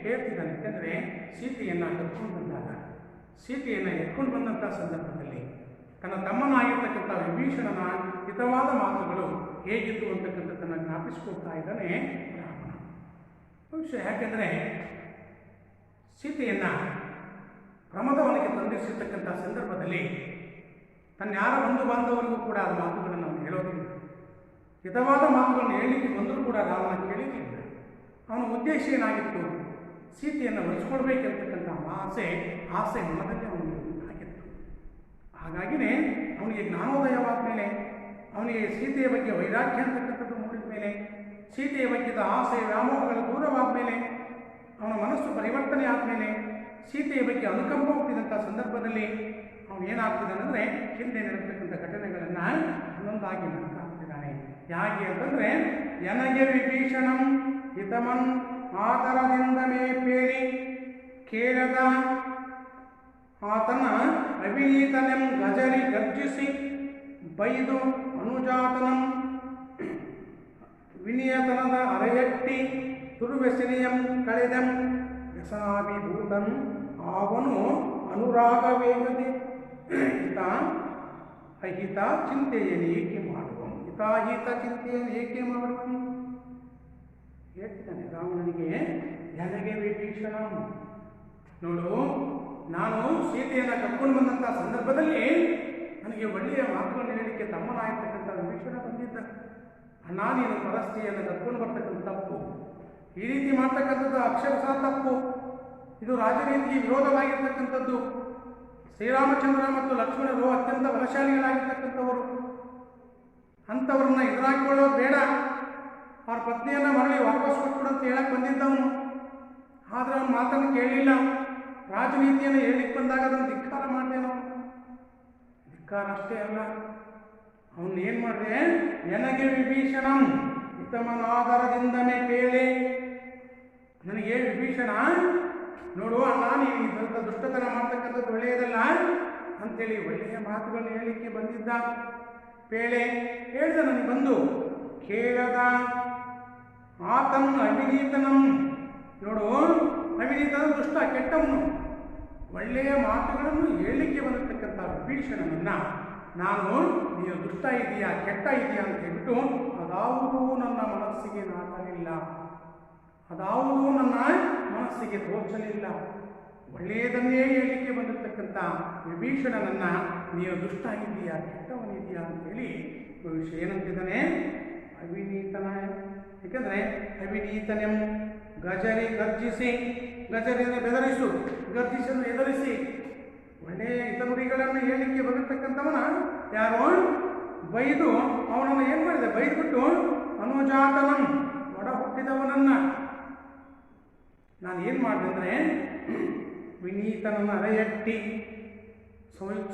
ಹೇಳ್ತಿದ್ದಾನೆ. ಯಾಕೆಂದರೆ ಸೀತೆಯನ್ನು ಎತ್ಕೊಂಡು ಬಂದಂಥ ಸಂದರ್ಭದಲ್ಲಿ ತನ್ನ ತಮ್ಮನಾಗಿರ್ತಕ್ಕಂಥ ವಿಭೀಷಣನ ಹಿತವಾದ ಮಾತುಗಳು ಹೇಗಿತ್ತು ಅಂತಕ್ಕಂಥದ್ದನ್ನು ಜ್ಞಾಪಿಸಿಕೊಳ್ತಾ ಇದ್ದಾನೆ ರಾವಣ. ಬಹುಶಃ ಯಾಕೆಂದರೆ ಸೀತೆಯನ್ನು ಪ್ರಮದವನಿಗೆ ತಂದಿರಿಸಿರ್ತಕ್ಕಂಥ ಸಂದರ್ಭದಲ್ಲಿ ತನ್ನ ಯಾರ ಬಂಧು ಬಾಂಧವರಿಗೂ ಕೂಡ ಆ ಮಾತುಗಳನ್ನು ಅವನು ಹೇಳೋದಿಲ್ಲ. ಹಿತವಾದ ಮಾತುಗಳನ್ನು ಹೇಳಲಿಕ್ಕೆ ಬಂದರೂ ಕೂಡ ರಾವಣ ಕೇಳಿರಲಿಲ್ಲ. ಅವನ ಉದ್ದೇಶ ಏನಾಗಿತ್ತು? ಸೀತೆಯನ್ನು ಉಳಿಸ್ಕೊಡ್ಬೇಕಿರ್ತಕ್ಕಂಥ ಆಸೆ ಮನದಲ್ಲಿ ಅವನಿಗೆ ಆಗಿತ್ತು. ಹಾಗಾಗಿಯೇ ಅವನಿಗೆ ಜ್ಞಾನೋದಯವಾದ ಮೇಲೆ, ಅವನಿಗೆ ಸೀತೆಯ ಬಗ್ಗೆ ವೈರಾಗ್ಯ ಅಂತಕ್ಕಂಥದ್ದು ಮೂಡಿದ ಮೇಲೆ, ಸೀತೆಯ ಬಗ್ಗೆದ ಆಸೆ ವ್ಯಾಮೋಹಗಳ ದೂರವಾದ ಮೇಲೆ, ಅವನ ಮನಸ್ಸು ಪರಿವರ್ತನೆ ಆದಮೇಲೆ, ಸೀತೆಯ ಬಗ್ಗೆ ಅನುಕಂಪ ಹುಟ್ಟಿದಂಥ ಸಂದರ್ಭದಲ್ಲಿ ಅವನು ಏನಾಗ್ತಿದ್ದಾನೆಂದರೆ ಹಿಂದೆ ನಡೆರ್ತಕ್ಕಂಥ ಘಟನೆಗಳನ್ನು ಒಂದೊಂದಾಗಿ ಮಾಡ್ತಾಗ್ತಿದ್ದಾನೆ. ಯಾಕೆ ಅಂತಂದರೆ ನನಗೆ ವಿಭೀಷಣಂ ಹಿತಮನ್ ಆತರದಿಂದ ಮೇ ಪೇರಿ ಕೇಳದ ಆತನ ಅವಿನೀತನೆಂ ಗಜರಿ ಗರ್ಜಿಸಿ ಬೈದು ಅನುಜಾತನಂ ವಿನಿಯತನದ ಅರೆಯಟ್ಟಿ ತುರುವೆಸೆನಿಯಂ ಕಳೆದಂ ವ್ಯಸನಾಭಿಭೂತನ್ ಅವನು ಅನುರಾಗವೇಗದೆ ಹಿತ ಅಹಿತ ಚಿಂತೆಯನ್ನು ಏಕೆ ಮಾಡುವ ಹಿತಾಹಿತ ಚಿಂತೆಯನ್ನು ಏಕೆ ಮಾಡುವ ಹೇಳ್ತಿದ್ದಾನೆ ರಾವಣನಿಗೆ. ನನಗೆ ವಿಭೀಷಣ ನೋಡು, ನಾನು ಸೀತೆಯನ್ನು ಕರ್ಕೊಂಡು ಬಂದಂಥ ಸಂದರ್ಭದಲ್ಲಿ ನನಗೆ ಒಳ್ಳೆಯ ಮಾತುಗಳನ್ನು ಹೇಳಲಿಕ್ಕೆ ತಮ್ಮನಾಗಿರ್ತಕ್ಕಂಥ ವಿಭೀಷಣ ಬಂದಿದ್ದ. ಅಣ್ಣ ನೀನು ಪರಸ್ತ್ರೀಯನ್ನು ಕರ್ಕೊಂಡು ಬರ್ತಕ್ಕಂಥ ತಪ್ಪು, ಈ ರೀತಿ ಮಾಡ್ತಕ್ಕಂಥದ್ದು ಅಕ್ಷರಶಃ ತಪ್ಪು. ಇದು ರಾಜನೀತಿಗೆ ವಿರೋಧವಾಗಿರ್ತಕ್ಕಂಥದ್ದು. ಶ್ರೀರಾಮಚಂದ್ರ ಮತ್ತು ಲಕ್ಷ್ಮಣರು ಅತ್ಯಂತ ಬಲಶಾಲಿಗಳಾಗಿರ್ತಕ್ಕಂಥವರು. ಅಂಥವ್ರನ್ನ ಎದುರಾಗಿಕೊಳ್ಳೋದು ಬೇಡ. ಅವ್ರ ಪತ್ನಿಯನ್ನು ಮರಳಿ ವಾಪಸ್ ಕೊಟ್ಬಿಡು ಅಂತ ಹೇಳಕ್ಕೆ ಬಂದಿದ್ದವನು. ಆದರೆ ಅವನ ಮಾತನ್ನು ಕೇಳಲಿಲ್ಲ. ರಾಜನೀತಿಯನ್ನು ಹೇಳಲಿಕ್ಕೆ ಬಂದಾಗ ಅದನ್ನು ಧಿಕ್ಕಾರ ಮಾಡಿದೆ ನಾವು. ಧಿಕ್ಕಾರ ಅಷ್ಟೇ ಅಲ್ಲ, ಅವನು ಏನು ಮಾಡಿದೆ, ನನಗೆ ವಿಭೀಷಣಂ ಹಿತಮನಾದರದಿಂದನೇ ಕೇಳಿ, ನನಗೆ ವಿಭೀಷಣ ನೋಡು ಅಣ್ಣ ನೀನು ಇದಂಥ ದುಷ್ಟತನ ಮಾಡ್ತಕ್ಕಂಥದ್ದು ಒಳ್ಳೆಯದಲ್ಲ ಅಂಥೇಳಿ ಒಳ್ಳೆಯ ಮಾತುಗಳನ್ನು ಹೇಳಲಿಕ್ಕೆ ಬಂದಿದ್ದ. ಪೇಳೆ ಹೇಳಿದ ನನಗೆ ಬಂದು ಕೇಳದ ಆತಂ ಅವಿನೀತನಂ. ನೋಡು ಅವಿನೀತನ ದುಷ್ಟ ಕೆಟ್ಟವನು. ಒಳ್ಳೆಯ ಮಾತುಗಳನ್ನು ಹೇಳಲಿಕ್ಕೆ ಬಂದಿರತಕ್ಕಂಥ ವಿಭೀಷಣನನ್ನು ನಾನು ನೀನು ದುಷ್ಟ ಇದೆಯಾ ಕೆಟ್ಟ ಇದೆಯಾ ಅಂತ ಹೇಳ್ಬಿಟ್ಟು ಅದಾವುದೂ ನನ್ನ ಮನಸ್ಸಿಗೆ ನಾಟಲಿಲ್ಲ, ಅದಾವುದೂ ನನ್ನ ಮನಸ್ಸಿಗೆ ತೋಚಲಿಲ್ಲ. ಒಳ್ಳೆಯದನ್ನೇ ಹೇಳಲಿಕ್ಕೆ ಬಂದಿರತಕ್ಕಂಥ ವಿಭೀಷಣನನ್ನು ನೀನು ದುಷ್ಟ ಇದೆಯಾ ಕೆಟ್ಟವನಿದೆಯಾ ಅಂತೇಳಿ ಭವಿಷ್ಯ ಏನಂತಿದ್ದಾನೆ, ಅವಿನೀತನ. ಏಕೆಂದರೆ ಅವಿನೀತನೆಂ ಗಜರಿ ಗರ್ಜಿಸಿ, ಗಜರಿಯನ್ನು ಬೆದರಿಸು, ಗರ್ಜಿಸನ್ನು ಎದುರಿಸಿ ಒಳ್ಳೆಯ ಹಿತನುಡಿಗಳನ್ನು ಹೇಳಲಿಕ್ಕೆ ಬಂದಿರತಕ್ಕಂಥವನ ಯಾರು ಬೈದು ಅವನನ್ನು ಏನು ಮಾಡಿದೆ, ಬೈದ್ಬಿಟ್ಟು ಅನುಜಾತನಂ ಒಡ ಹುಟ್ಟಿದವನನ್ನು ನಾನು ಏನು ಮಾಡಿದೆ ಅಂದರೆ ವಿನೀತನನ್ನು ಅರೆಯಟ್ಟಿ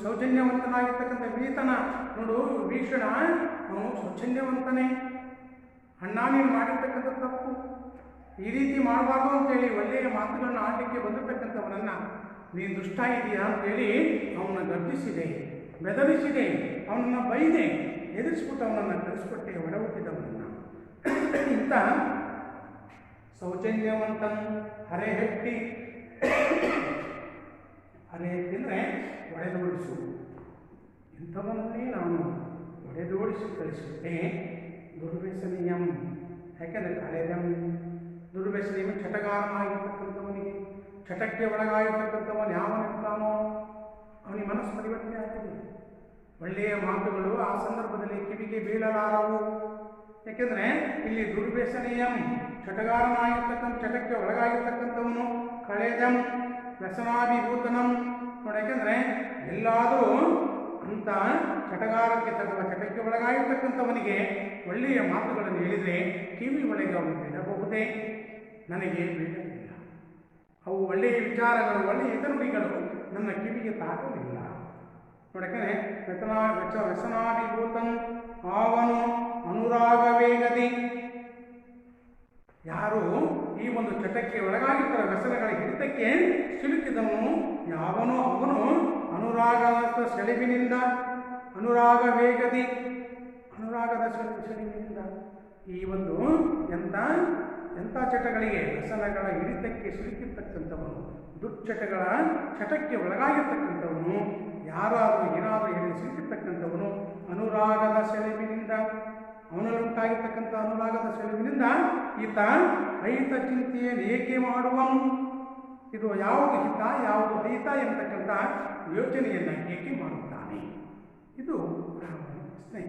ಸೌಜನ್ಯವಂತನಾಗಿರ್ತಕ್ಕಂಥ ವಿನೀತನ. ನೋಡು ವಿಭೀಷಣ ಅವನು ಸೌಜನ್ಯವಂತನೇ. ಅಣ್ಣ ನೀನು ಮಾಡಿರ್ತಕ್ಕಂಥ ತಪ್ಪು, ಈ ರೀತಿ ಮಾಡಬಾರ್ದು ಅಂತೇಳಿ ಒಳ್ಳೆಯ ಮಾತುಗಳನ್ನು ಆಡಲಿಕ್ಕೆ ಬಂದಿರತಕ್ಕಂಥವನನ್ನು ನೀನು ದುಷ್ಟ ಇದೆಯಾ ಅಂತೇಳಿ ಅವನನ್ನು ಗರ್ಜಿಸಿದೆ, ಬೆದರಿಸಿದೆ, ಅವನನ್ನು ಬೈದೆ, ಎದುರಿಸ್ಬಿಟ್ಟು ಅವನನ್ನು ಕಳಿಸ್ಕೊಟ್ಟೆ ಒಡ ಹುಟ್ಟಿದವನನ್ನು. ಇಂಥ ಸೌಜನ್ಯವಂತನ ಹರೆಹಟ್ಟಿ, ಹರೆಹಟ್ಟಿಂದರೆ ಒಡೆದೋಡಿಸು, ಇಂಥವನ್ನೇ ನಾನು ಒಡೆದೋಡಿಸಿ ಕಳಿಸುತ್ತೆ. ದುರ್ವ್ಯಸನಿಯಂ, ಯಾಕೆಂದರೆ ಕಳೆದಂ ದುರ್ವ್ಯಸನಿಯಂ ಚಟಗಾರನಾಗಿರ್ತಕ್ಕಂಥವನಿಗೆ, ಚಟಕ್ಕೆ ಒಳಗಾಗಿರ್ತಕ್ಕಂಥವನು ಯಾವನಿರ್ತಾನೋ ಅವನಿಗೆ ಮನಸ್ಸು ಪರಿವರ್ತನೆ ಆಗ್ತದೆ. ಒಳ್ಳೆಯ ಮಾತುಗಳು ಆ ಸಂದರ್ಭದಲ್ಲಿ ಕಿವಿಗೆ ಬೀಳಲಾರವು. ಯಾಕೆಂದರೆ ಇಲ್ಲಿ ದುರ್ವ್ಯಸನಿಯಂ ಚಟಗಾರನಾಗಿರ್ತಕ್ಕಂಥ, ಚಟಕ್ಕೆ ಒಳಗಾಗಿರ್ತಕ್ಕಂಥವನು, ಕಳೆದಂ ವ್ಯಸನಾಭಿಭೂತನಂ. ನೋಡಿ, ಯಾಕೆಂದರೆ ಎಲ್ಲಾದರೂ ಅಂಥ ಚಟಗಾರಕ್ಕೆ ಅಥವಾ ಚಟಕ್ಕೆ ಒಳಗಾಗಿರ್ತಕ್ಕಂಥವನಿಗೆ ಒಳ್ಳೆಯ ಮಾತುಗಳನ್ನು ಹೇಳಿದರೆ ಕಿವಿ ಒಳಗೆ ಅವನು ಬಿಡಬಹುದೇ, ನನಗೆ ಬೇಡವಿಲ್ಲ. ಅವು ಒಳ್ಳೆಯ ವಿಚಾರಗಳು, ಒಳ್ಳೆಯ ಹಿತನುಡಿಗಳು ನನ್ನ ಕಿವಿಗೆ ತಾಕಲಿಲ್ಲ. ನೋಡಕ್ಕೆ ವ್ಯಸನಾಭಿಭೂತಂ ಅವನು ಅನುರಾಗ ವೇಗದಿ. ಯಾರು ಈ ಒಂದು ಚಟಕ್ಕೆ ಒಳಗಾಗಿರ್ತಾರೆ, ವ್ಯಸನಗಳ ಹಿಡಿತಕ್ಕೆ ಸಿಲುಕಿದವನು ಯಾವನು ಅವನು ಅನುರಾಗದ ಸೆಳೆವಿನಿಂದ, ಅನುರಾಗ ವೇಗದಿ, ಅನುರಾಗದ ಸೆಳೆವಿನಿಂದ ಈ ಒಂದು ಎಂಥ ಚಟಗಳಿಗೆ, ವ್ಯಸನಗಳ ಹಿಡಿತಕ್ಕೆ ಸಿಲುಕಿರ್ತಕ್ಕಂಥವನು, ದುಶ್ಚಟಗಳ ಚಟಕ್ಕೆ ಒಳಗಾಗಿರ್ತಕ್ಕಂಥವನು, ಯಾರಾದರೂ ಏನಾದರೂ ಹೇಳಿ ಸಿಲುಕಿರ್ತಕ್ಕಂಥವನು ಅನುರಾಗದ ಸೆಳೆವಿನಿಂದ, ಅವನಲ್ಲುಂಟಾಗಿರ್ತಕ್ಕಂಥ ಅನುರಾಗದ ಸೆಳೆವಿನಿಂದ ಈತ ಅಹಿತ ಚಿಂತೆಯನ್ನು ಏಕೆ ಮಾಡುವನು, ಇದು ಯಾವುದು ಹಿತ ಯಾವುದು ಅಹಿತ ಎಂಬತಕ್ಕಂಥ ಯೋಚನೆಯನ್ನು ಏಕೆ ಮಾಡುತ್ತಾನೆ. ಇದು ರಾಮನ ಪ್ರಶ್ನೆ.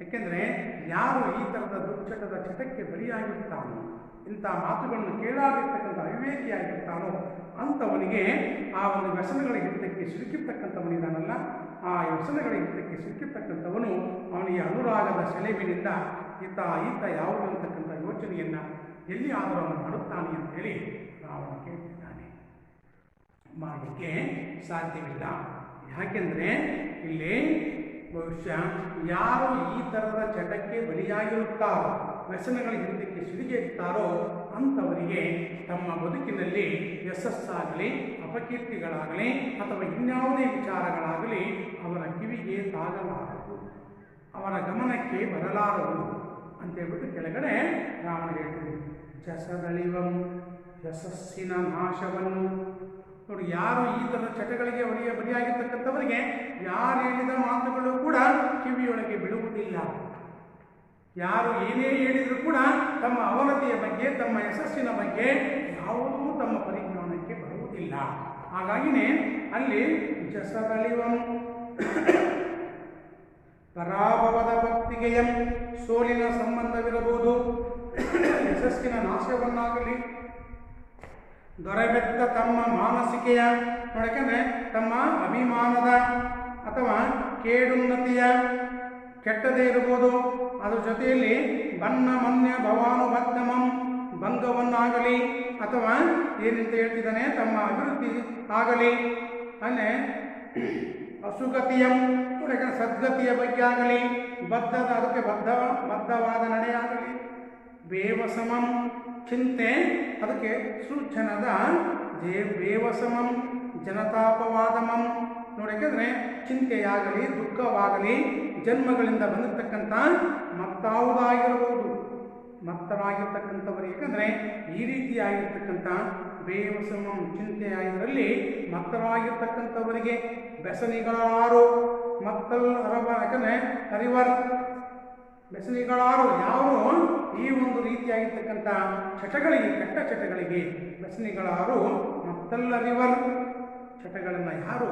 ಯಾಕೆಂದರೆ ಯಾರು ಈ ಥರದ ದುಶ್ಚಟದ ಚಟಕ್ಕೆ ಬಲಿಯಾಗಿರ್ತಾನೋ, ಇಂಥ ಮಾತುಗಳನ್ನು ಕೇಳಾಗಿರ್ತಕ್ಕಂಥ ಅವಿವೇಕಿಯಾಗಿರ್ತಾನೋ ಅಂಥವನಿಗೆ ಆ ಒಂದು ವ್ಯಸನಗಳ ಹಿಡಿತಕ್ಕೆ ಸಿಲುಕಿರ್ತಕ್ಕಂಥವನಿದಾನಲ್ಲ, ಆ ವ್ಯಸನಗಳ ಹಿಡಿತಕ್ಕೆ ಸಿಲುಕಿರ್ತಕ್ಕಂಥವನು ಅವನಿಗೆ ಅನುರಾಗದ ಸೆಳೆವಿನಿಂದ ಈತ ಯಾವುದು ಅಂತಕ್ಕಂಥ ಯೋಚನೆಯನ್ನು ಎಲ್ಲಿ ಆದರೂ ಅವನು ಮಾಡುತ್ತಾನೆ ಅಂತೇಳಿ ರಾವಣ ಕೇಳ್ತಿದ್ದಾನೆ. ಮಾಡಲಿಕ್ಕೆ ಸಾಧ್ಯವಿಲ್ಲ. ಯಾಕೆಂದರೆ ಇಲ್ಲಿ ಬಹುಶಃ ಯಾರು ಈ ಥರದ ಚಟಕ್ಕೆ ಬಲಿಯಾಗಿರುತ್ತಾರೋ, ವ್ಯಸನಗಳ ಹಿಡಿತಕ್ಕೆ ಸಿಲುಕಿರುತ್ತಾರೋ ಅಂಥವರಿಗೆ ತಮ್ಮ ಬದುಕಿನಲ್ಲಿ ಯಶಸ್ಸಾಗಲಿ ಅಪಕೀರ್ತಿಗಳಾಗಲಿ ಅಥವಾ ಇನ್ಯಾವುದೇ ವಿಚಾರಗಳಾಗಲಿ ಅವರ ಕಿವಿಗೆ ತಾಗಲಾರದು, ಅವರ ಗಮನಕ್ಕೆ ಬರಲಾರದು ಅಂತೇಳ್ಬಿಟ್ಟು ಕೆಳಗಡೆ ರಾವಣ ಹೇಳ್ತೀವಿ. ಜಸದಳಿವಂ ಯಶಸ್ಸಿನ ನಾಶವನ್ನು. ನೋಡಿ, ಯಾರು ಈ ಥರದ ಚಟಗಳಿಗೆ ಬಲಿಯಾಗಿರ್ತಕ್ಕಂಥವರಿಗೆ ಯಾರು ಹೇಳಿದ ಮಾತುಗಳು ಕೂಡ ಕಿವಿಯೊಳಗೆ ಬಿಡುವುದಿಲ್ಲ. ಯಾರು ಏನೇ ಹೇಳಿದರೂ ಕೂಡ ತಮ್ಮ ಅವನತಿಯ ಬಗ್ಗೆ, ತಮ್ಮ ಯಶಸ್ಸಿನ ಬಗ್ಗೆ ಯಾವುದೂ ತಮ್ಮ ಪರಿಜ್ಞಾನಕ್ಕೆ ಬರುವುದಿಲ್ಲ. ಹಾಗಾಗಿನೇ ಅಲ್ಲಿ ಜಸದಳಿವಂ ಪರಾಭವದ ಭಕ್ತಿಗೆಯ ಸೋಲಿನ ಸಂಬಂಧವಿರಬಹುದು, ಯಶಸ್ಸಿನ ನಾಶವನ್ನಾಗಲಿ, ದೊರೆಬೆತ್ತ ತಮ್ಮ ಮಾನಸಿಕೆಯ ನೋಡಕಂದ್ರೆ ತಮ್ಮ ಅಭಿಮಾನದ ಅಥವಾ ಕೇಡುನ್ನತಿಯ ಕೆಟ್ಟದೇ ಇರಬಹುದು. ಅದರ ಜೊತೆಯಲ್ಲಿ ಬನ್ನ ಮನ್ಯ ಭವಾನುಬದ್ಧಮಂ ಭಂಗವನ್ನಾಗಲಿ ಅಥವಾ ಏನಂತ ಹೇಳ್ತಿದ್ದಾನೆ ತಮ್ಮ ಅಭಿವೃದ್ಧಿ ಆಗಲಿ, ಅಂದರೆ ಅಸುಗತಿಯಂ ಸದ್ಗತಿಯ ಬಗ್ಗೆ ಆಗಲಿ, ಅದಕ್ಕೆ ಬದ್ಧವಾದ ನಡೆಯಾಗಲಿ, ಬೇವಸಮಂ ಚಿಂತೆ ಅದಕ್ಕೆ ಸೃಜನದ ಬೇವಸಮಂ ಜನತಾಪವಾದಮಂ ನೋಡಬೇಕಂದ್ರೆ ಚಿಂತೆಯಾಗಲಿ ದುಃಖವಾಗಲಿ ಜನ್ಮಗಳಿಂದ ಬಂದಿರತಕ್ಕಂಥ ಮತ್ತರಾಗಿರ್ತಕ್ಕಂಥವರಿಗೆ, ಯಾಕಂದರೆ ಈ ರೀತಿಯಾಗಿರ್ತಕ್ಕಂಥ ಬೇವಸಮಂ ಚಿಂತೆಯಾಗಿದ್ರಲ್ಲಿ ಮತ್ತರಾಗಿರ್ತಕ್ಕಂಥವರಿಗೆ ವ್ಯಸನಿಗಳಾರು ಮತ್ತಲ್ ಅರಬ, ಯಾಕಂದರೆ ಅರಿವರ್ ವ್ಯಸನಿಗಳಾರು ಯಾರು ಈ ಒಂದು ರೀತಿಯಾಗಿರ್ತಕ್ಕಂಥ ಚಟಗಳಿಗೆ, ಕೆಟ್ಟ ಚಟಗಳಿಗೆ ವ್ಯಸನಿಗಳಾರು ಮತ್ತಲ್ಲರಿವರ್ ಚಟಗಳನ್ನು ಯಾರು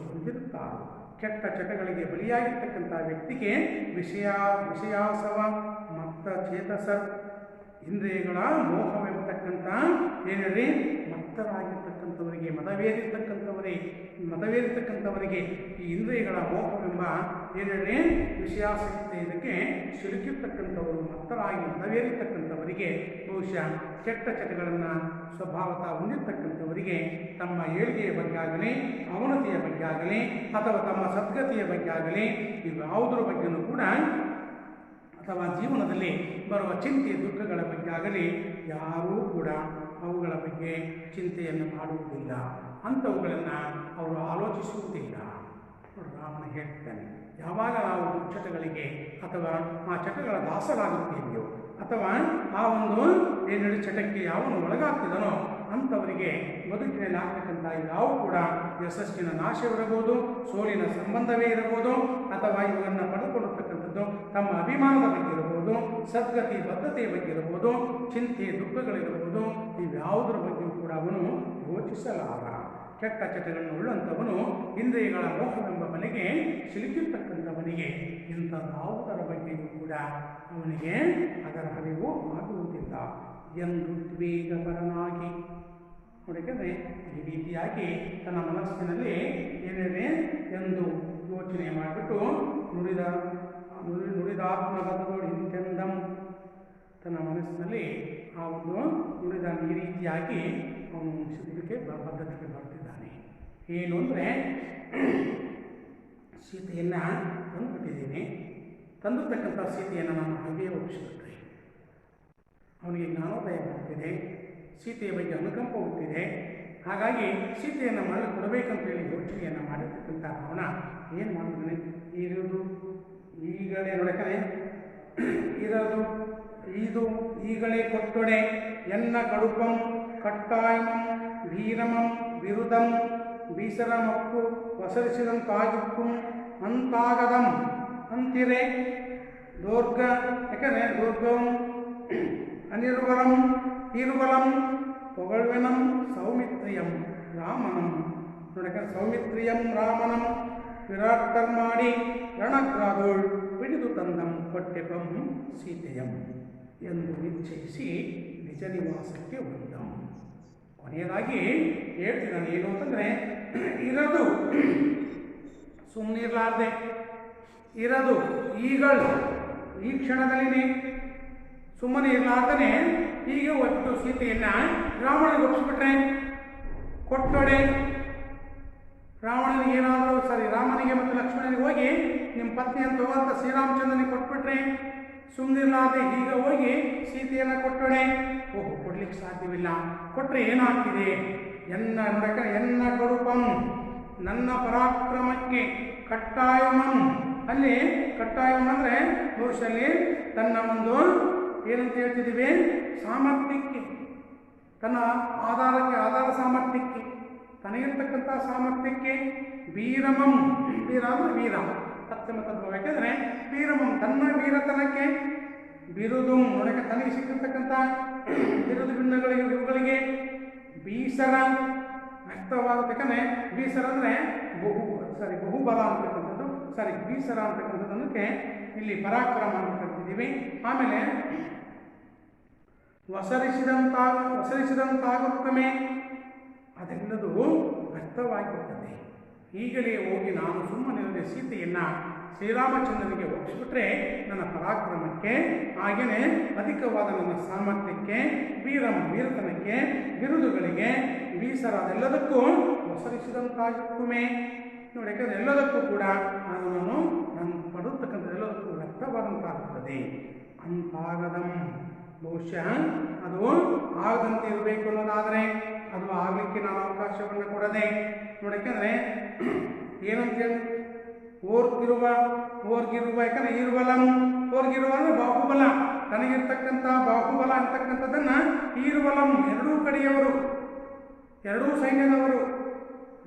ಹೊಂದಿರುತ್ತಾರೋ, ಕೆಟ್ಟ ಚಟಗಳಿಗೆ ಬಲಿಯಾಗಿರ್ತಕ್ಕಂಥ ವ್ಯಕ್ತಿಗೆ ವಿಷಯಾಸವ ಮತ್ತ ಚೇತಸರ್ ಇಂದ್ರಿಯಗಳ ಮೋಹವೆಂಬತಕ್ಕಂಥ ಏನೇಳಿ ಮತ್ತರಾಗಿರ್ತಕ್ಕಂಥವರಿಗೆ ಮದವೇರಿರ್ತಕ್ಕಂಥವರಿಗೆ ಈ ಇಂದ್ರಿಯಗಳ ಮೋಹವೆಂಬ ಏನೇಳಿ ವಿಷಯಾಸಕ್ತಿ ಇದಕ್ಕೆ ಸಿಲುಕಿರ್ತಕ್ಕಂಥವರು ಮದವೇರಿರ್ತಕ್ಕಂಥವರಿಗೆ ಬಹುಶಃ ಕೆಟ್ಟ ಚಟಗಳನ್ನು ಸ್ವಭಾವತಃ ಹೊಂದಿರತಕ್ಕಂಥವರಿಗೆ ತಮ್ಮ ಏಳಿಗೆಯ ಬಗ್ಗೆ ಆಗಲಿ, ಅವನತಿಯ ಬಗ್ಗೆ ಆಗಲಿ ಅಥವಾ ತಮ್ಮ ಸದ್ಗತಿಯ ಬಗ್ಗೆ ಆಗಲಿ ಇವ್ಯಾವುದರ ಬಗ್ಗೆಯೂ ಕೂಡ ಅಥವಾ ಜೀವನದಲ್ಲಿ ಬರುವ ಚಿಂತೆ ದುಃಖಗಳ ಬಗ್ಗೆ ಆಗಲಿ ಯಾರೂ ಕೂಡ ಅವುಗಳ ಬಗ್ಗೆ ಚಿಂತೆಯನ್ನು ಮಾಡುವುದಿಲ್ಲ, ಅಂಥವುಗಳನ್ನು ಅವರು ಆಲೋಚಿಸುವುದಿಲ್ಲ. ರಾಮನ ಹೇಳ್ತಾನೆ, ಯಾವಾಗ ನಾವು ದುಶ್ಚಟಗಳಿಗೆ ಅಥವಾ ಆ ಚಟಗಳ ದಾಸರಾಗುತ್ತೀವಿಯೋ ಅಥವಾ ಆ ಒಂದು ಏನೇಳಿ ಚಟಕ್ಕೆ ಯಾವನು ಒಳಗಾಗ್ತಿದನೋ ಅಂಥವರಿಗೆ ಬದುಕಿನಲ್ಲಿ ಆಗ್ತಕ್ಕಂಥ ಯಾವ ಕೂಡ ಯಶಸ್ಸಿನ ನಾಶವಿರಬಹುದು, ಸೋಲಿನ ಸಂಬಂಧವೇ ಇರಬಹುದು ಅಥವಾ ಇವುಗಳನ್ನು ಪಡೆದುಕೊಂಡಿರ್ತಕ್ಕಂಥದ್ದು ತಮ್ಮ ಅಭಿಮಾನದ ಬಗ್ಗೆ ಇರಬಹುದು, ಸದ್ಗತಿ ಬದ್ಧತೆಯ ಬಗ್ಗೆ ಇರಬಹುದು, ಚಿಂತೆ ದುಃಖಗಳಿರಬಹುದು, ಇವ್ಯಾವುದರ ಬಗ್ಗೆಯೂ ಕೂಡ ಅವನು ಯೋಚಿಸಲಾರ. ಕೆಟ್ಟ ಚಟಗಳನ್ನು ಉಳ್ಳಂಥವನು ಇಂದ್ರಿಯಗಳ ಮೋಹವೆಂಬ ಮನೆಗೆ ಸಿಲುಕಿರ್ತಕ್ಕಂಥವನಿಗೆ ಇಂಥದ್ದಾವುದರ ಬಗ್ಗೆಯೂ ಕೂಡ ಅವನಿಗೆ ಅದರ ಅರಿವು ಆಗುವುದಿಲ್ಲ ಎಂದು ವೇಗಪರನಾಗಿ ನೋಡಿದರೆ ಈ ರೀತಿಯಾಗಿ ತನ್ನ ಮನಸ್ಸಿನಲ್ಲಿ ಏನೇನೆ ಎಂದು ಯೋಚನೆ ಮಾಡಿಬಿಟ್ಟು ನುಡಿದಾತ್ಮಗತೋಡು ಇಂತೆಂದಂ ತನ್ನ ಮನಸ್ಸಿನಲ್ಲಿ ಆ ಒಂದು ನುಡಿದ ಈ ರೀತಿಯಾಗಿ ಅವನು ಇದಕ್ಕೆ ಬದ್ಧತೆಗೆ ಬರ್ತಿದ್ದಾನೆ. ಏನು ಅಂದರೆ ಸೀತೆಯನ್ನು ತಂದುಬಿಟ್ಟಿದ್ದೀನಿ, ತಂದಿರ್ತಕ್ಕಂಥ ಸೀತೆಯನ್ನು ನಾನು ಹಾಗೆಯೇ ಒಪ್ಪಿಸಿಬಿಟ್ರೆ ಅವನಿಗೆ ಜ್ಞಾನೋದಯ ಮಾಡ್ತಿದೆ, ಸೀತೆಯ ಬಗ್ಗೆ ಅನುಕಂಪ ಹುಟ್ಟಿದೆ. ಹಾಗಾಗಿ ಸೀತೆಯನ್ನು ಮರಳಿ ಕೊಡಬೇಕಂತೇಳಿ ಯೋಚನೆಯನ್ನು ಮಾಡಿರ್ತಕ್ಕಂಥ ಅವನ ಏನು ಮಾಡಿದ್ದಾನೆ, ಇರುವುದು ಈಗಲೇ ನೋಡಕನೆ ಇರೋದು ಇದು ಈಗಲೇ ಕೊಟ್ಟೊಡೆ ಎನ್ನ ಕಡುಪಂ ಕಟ್ಟಾಯಮಂ ವೀರಮಂ ವಿರುದಂ ಬೀಸರ ಮಕ್ಕು ವಸರಿಸಿದಂತಾಗಿತ್ತು ಅಂತಾಗದಂ ಅಂತಿರೆ ದೋರ್ಗ, ಯಾಕಂದರೆ ದುರ್ಗಂ ಅನಿರ್ವಲಂ ಇರುವಲಂ ಪೊಗಳ್ವೆನಂ ಸೌಮಿತ್ರಿಯಂ ರಾಮನಂ ನೋಡಕ ಸೌಮಿತ್ರಿಯಂ ರಾಮನಂ ವಿರಾಟರ್ ಮಾಡಿ ರಣಗ್ರಾದೋಳ್ ಪಿಡಿದು ತಂದಂ ಕೊಟ್ಟೆಪಂ ಸೀತೆಯಂ ಎಂದು ನಿಶ್ಚಯಿಸಿ ನಿಜ ನಿವಾಸಕ್ಕೆ ಬಂದಂ. ಕೊನೆಯದಾಗಿ ಹೇಳ್ತಿದ್ದಾನೆ ಏನು ಅಂತಂದರೆ, ಇರೋದು ಸುಮ್ಮನಿರಲಾರ್ದೆ, ಇರೋದು ಈಗಳು ಈ ಕ್ಷಣದಲ್ಲಿನೇ ಸುಮ್ಮನೆ ಇರಲಾರ್ದೇ ಈಗ ಒಟ್ಟು ಸೀತೆಯನ್ನು ರಾವಣನಿಗೆ ಒಪ್ಪಿಸ್ಬಿಟ್ರೆ ಕೊಟ್ಟೊಡೆ ರಾವಣನಿಗೆ ಏನಾದರೂ ರಾಮನಿಗೆ ಮತ್ತು ಲಕ್ಷ್ಮಣನಿಗೆ ಹೋಗಿ ನಿಮ್ಮ ಪತ್ನಿಯನ್ನು ತಗೋಂತ ಶ್ರೀರಾಮಚಂದ್ರನಿಗೆ ಕೊಟ್ಬಿಟ್ರೆ ಸುಮ್ಮನಿರಲಾರ್ದೆ ಈಗ ಹೋಗಿ ಸೀತೆಯನ್ನು ಕೊಟ್ಟೊಡೆ, ಓಹೋ ಕೊಡ್ಲಿಕ್ಕೆ ಸಾಧ್ಯವಿಲ್ಲ, ಕೊಟ್ಟರೆ ಏನಾಗ್ತಿದೆ ಎನ್ನ ಕಡುಪಂ ನನ್ನ ಪರಾಕ್ರಮಕ್ಕೆ ಕಟ್ಟಾಯಮಂ, ಅಲ್ಲಿ ಕಟ್ಟಾಯಂ ಅಂದರೆ ಬಹುಶಲ್ಲಿ ತನ್ನ ಒಂದು ಏನಂತ ಹೇಳ್ತಿದ್ದೀವಿ ಸಾಮರ್ಥ್ಯಕ್ಕೆ, ತನ್ನ ಆಧಾರ ಸಾಮರ್ಥ್ಯಕ್ಕೆ, ತನಗಿರ್ತಕ್ಕಂಥ ಸಾಮರ್ಥ್ಯಕ್ಕೆ ವೀರಮಂ, ವೀರ ಅಂದರೆ ವೀರ ತತ್ವ ತತ್ವ, ಯಾಕೆಂದರೆ ವೀರಮಂ ತನ್ನ ವೀರತನಕ್ಕೆ ಬಿರುದು ನೋಡಕ್ಕೆ ತನಗೆ ಸಿಕ್ಕಿರ್ತಕ್ಕಂಥ ಬಿರುದು ಬಿನ್ನಗಳಿಗೆ ಇವುಗಳಿಗೆ ಬೀಸರ ವ್ಯಕ್ತವಾಗುತ್ತೆ. ಯಾಕಂದರೆ ಬೀಸರ ಅಂದರೆ ಬಹುಬಲ ಅಂತಕ್ಕಂಥದ್ದು ಬೀಸರ ಅಂತಕ್ಕಂಥದ್ದಕ್ಕೆ ಇಲ್ಲಿ ಪರಾಕ್ರಮ ಅಂತ ಕರಿತಿದ್ದೀವಿ. ಆಮೇಲೆ ವಸರಿಸಿದಂತಾಗುತ್ತಮೆ, ಅದೆಲ್ಲದೂ ವ್ಯರ್ಥವಾಗಿರುತ್ತದೆ. ಈಗಲೇ ಹೋಗಿ ನಾನು ಸುಮ್ಮನಿರದೆ ಸೀತೆಯನ್ನು ಶ್ರೀರಾಮಚಂದ್ರನಿಗೆ ಒಪ್ಪಿಸಿಬಿಟ್ರೆ ನನ್ನ ಪರಾಕ್ರಮಕ್ಕೆ, ಹಾಗೆಯೇ ಅಧಿಕವಾದ ನನ್ನ ಸಾಮರ್ಥ್ಯಕ್ಕೆ, ವೀರತನಕ್ಕೆ, ಬಿರುದುಗಳಿಗೆ, ಬೀಸರ ಅದೆಲ್ಲದಕ್ಕೂ ವಸರಿಸಿದಂತಾಗುತ್ತಮೆ ನೋಡಿ. ಯಾಕಂದರೆ ಎಲ್ಲದಕ್ಕೂ ಕೂಡ ನಾನು ಪಡುತ್ತಕ್ಕಂಥ ಎಲ್ಲದಕ್ಕೂ ವ್ಯಕ್ತವಾದಂತಾಗುತ್ತದೆ. ಅಂತಾಗದಂ, ಬಹುಶಃ ಅದು ಆಗದಂತೆ ಇರಬೇಕು ಅನ್ನೋದಾದರೆ ಅದು ಆಗಲಿಕ್ಕೆ ನಾನು ಅವಕಾಶವನ್ನು ಕೊಡದೆ ನೋಡಿ. ಯಾಕಂದರೆ ಏನಂತೇಳಿ ಓರ್ಗಿರುವ ಯಾಕಂದರೆ ಈರುವಲಂ, ಓರ್ಗಿರುವ ಅಂದರೆ ಬಾಹುಬಲ, ತನಗಿರ್ತಕ್ಕಂಥ ಬಾಹುಬಲ ಅಂತಕ್ಕಂಥದ್ದನ್ನು ಈರುವಲಂ, ಎರಡೂ ಕಡೆಯವರು, ಎರಡೂ ಸೈನ್ಯದವರು.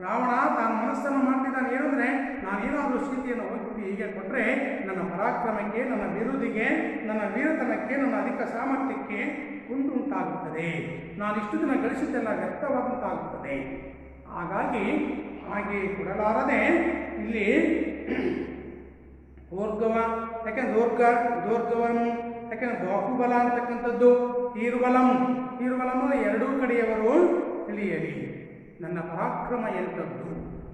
ರಾವಣ ತಾನು ಮನಸ್ಸನ್ನು ಮಾಡ್ತಿದ್ದಾನೆ ಏನಂದರೆ, ನಾನೇನಾದರೂ ಸೀತೆಯನ್ನು ಹೋಗಿ ಹೀಗೆ ಕೊಟ್ಟರೆ ನನ್ನ ಪರಾಕ್ರಮಕ್ಕೆ, ನನ್ನ ಬಿರುದಿಗೆ, ನನ್ನ ವೀರತನಕ್ಕೆ, ನನ್ನ ಅಧಿಕ ಸಾಮರ್ಥ್ಯಕ್ಕೆ ಉಂಟಾಗುತ್ತದೆ, ನಾನು ಇಷ್ಟು ದಿನ ಗಳಿಸಿದ್ದೆಲ್ಲ ವ್ಯಕ್ತವಾದಂತಾಗುತ್ತದೆ. ಹಾಗಾಗಿ ಹಾಗೆ ಕೊಡಲಾರದೆ ಇಲ್ಲಿ ಓರ್ಗವ, ಯಾಕೆಂದ್ರೆ ದೋರ್ಗವಂ, ಯಾಕೆಂದರೆ ಬಾಹುಬಲ ಅಂತಕ್ಕಂಥದ್ದು, ಈರುವಲಂ ಅಂದರೆ ಎರಡೂ ಕಡೆಯವರು ತಿಳಿಯಲಿ ನನ್ನ ಪರಾಕ್ರಮ ಎಂಥದ್ದು,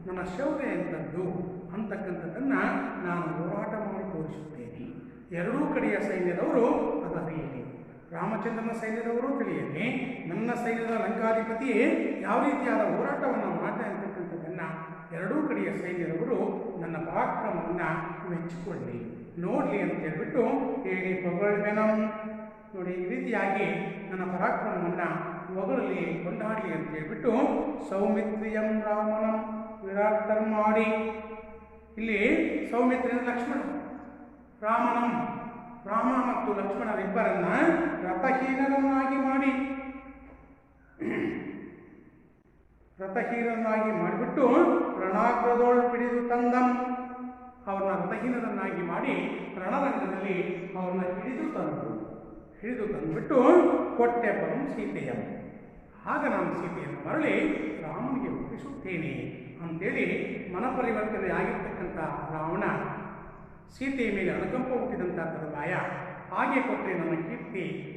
ನನ್ನ ಶೌರ್ಯ ಎಂಥದ್ದು ಅಂತಕ್ಕಂಥದ್ದನ್ನು ನಾನು ಹೋರಾಟ ಮಾಡಿ ತೋರಿಸುತ್ತೇನೆ. ಎರಡೂ ಕಡೆಯ ಸೈನ್ಯದವರು ಅದು ಅರಿಯಲಿ, ರಾಮಚಂದ್ರನ ಸೈನ್ಯದವರು ತಿಳಿಯಲಿ, ನನ್ನ ಸೈನ್ಯದ ಲಂಕಾಧಿಪತಿ ಯಾವ ರೀತಿಯಾದ ಹೋರಾಟವನ್ನು ಮಾಡ್ತಾ ಅಂತಕ್ಕಂಥದ್ದನ್ನು ಎರಡೂ ಕಡೆಯ ಸೈನ್ಯದವರು ನನ್ನ ಪರಾಕ್ರಮವನ್ನು ಮೆಚ್ಚಿಕೊಳ್ಳಿ, ನೋಡಲಿ ಅಂತ ಹೇಳ್ಬಿಟ್ಟು ಹೇಳಿ ಪೊಗಳ್ವೆನಂ ನೋಡಿ. ಈ ರೀತಿಯಾಗಿ ನನ್ನ ಪರಾಕ್ರಮವನ್ನು ಹೊಗಳಲಿ, ಕೊಂಡಾಡಲಿ ಅಂತ ಹೇಳ್ಬಿಟ್ಟು ಸೌಮಿತ್ರಿಯಂ ರಾಮನಂ ವಿರಾಟರ್ ಮಾಡಿ. ಇಲ್ಲಿ ಸೌಮಿತ್ರಿಯ ಲಕ್ಷ್ಮಣ, ರಾಮ ಮತ್ತು ಲಕ್ಷ್ಮಣರಿಬ್ಬರನ್ನ ರಥಹೀನರನ್ನಾಗಿ ಮಾಡಿಬಿಟ್ಟು ರಣಾಗ್ರದೋಳು ಪಿಡಿದು ತಂದಂ, ಅವ್ರನ್ನ ರಥಹೀನರನ್ನಾಗಿ ಮಾಡಿ ರಣರಂಗದಲ್ಲಿ ಅವ್ರನ್ನ ಹಿಡಿದು ತಂದುಬಿಟ್ಟು ಕೊಟ್ಟೆ ಬರು ಸೀತೆಯ, ಆಗ ನಾನು ಸೀತೆಯನ್ನು ಮರಳಿ ರಾಮನಿಗೆ ಒಪ್ಪಿಸುತ್ತೇನೆ ಅಂತೇಳಿ ಮನಪರಿವರ್ತನೆ ಆಗಿರ್ತಕ್ಕಂಥ ರಾವಣ ಸೀತೆಯ ಮೇಲೆ ಅನುಕಂಪ ಹುಟ್ಟಿದಂಥ ತರುವಾಯ ಹಾಗೆ ಕೊಟ್ಟರೆ ನನ್ನ ಕೀರ್ತಿ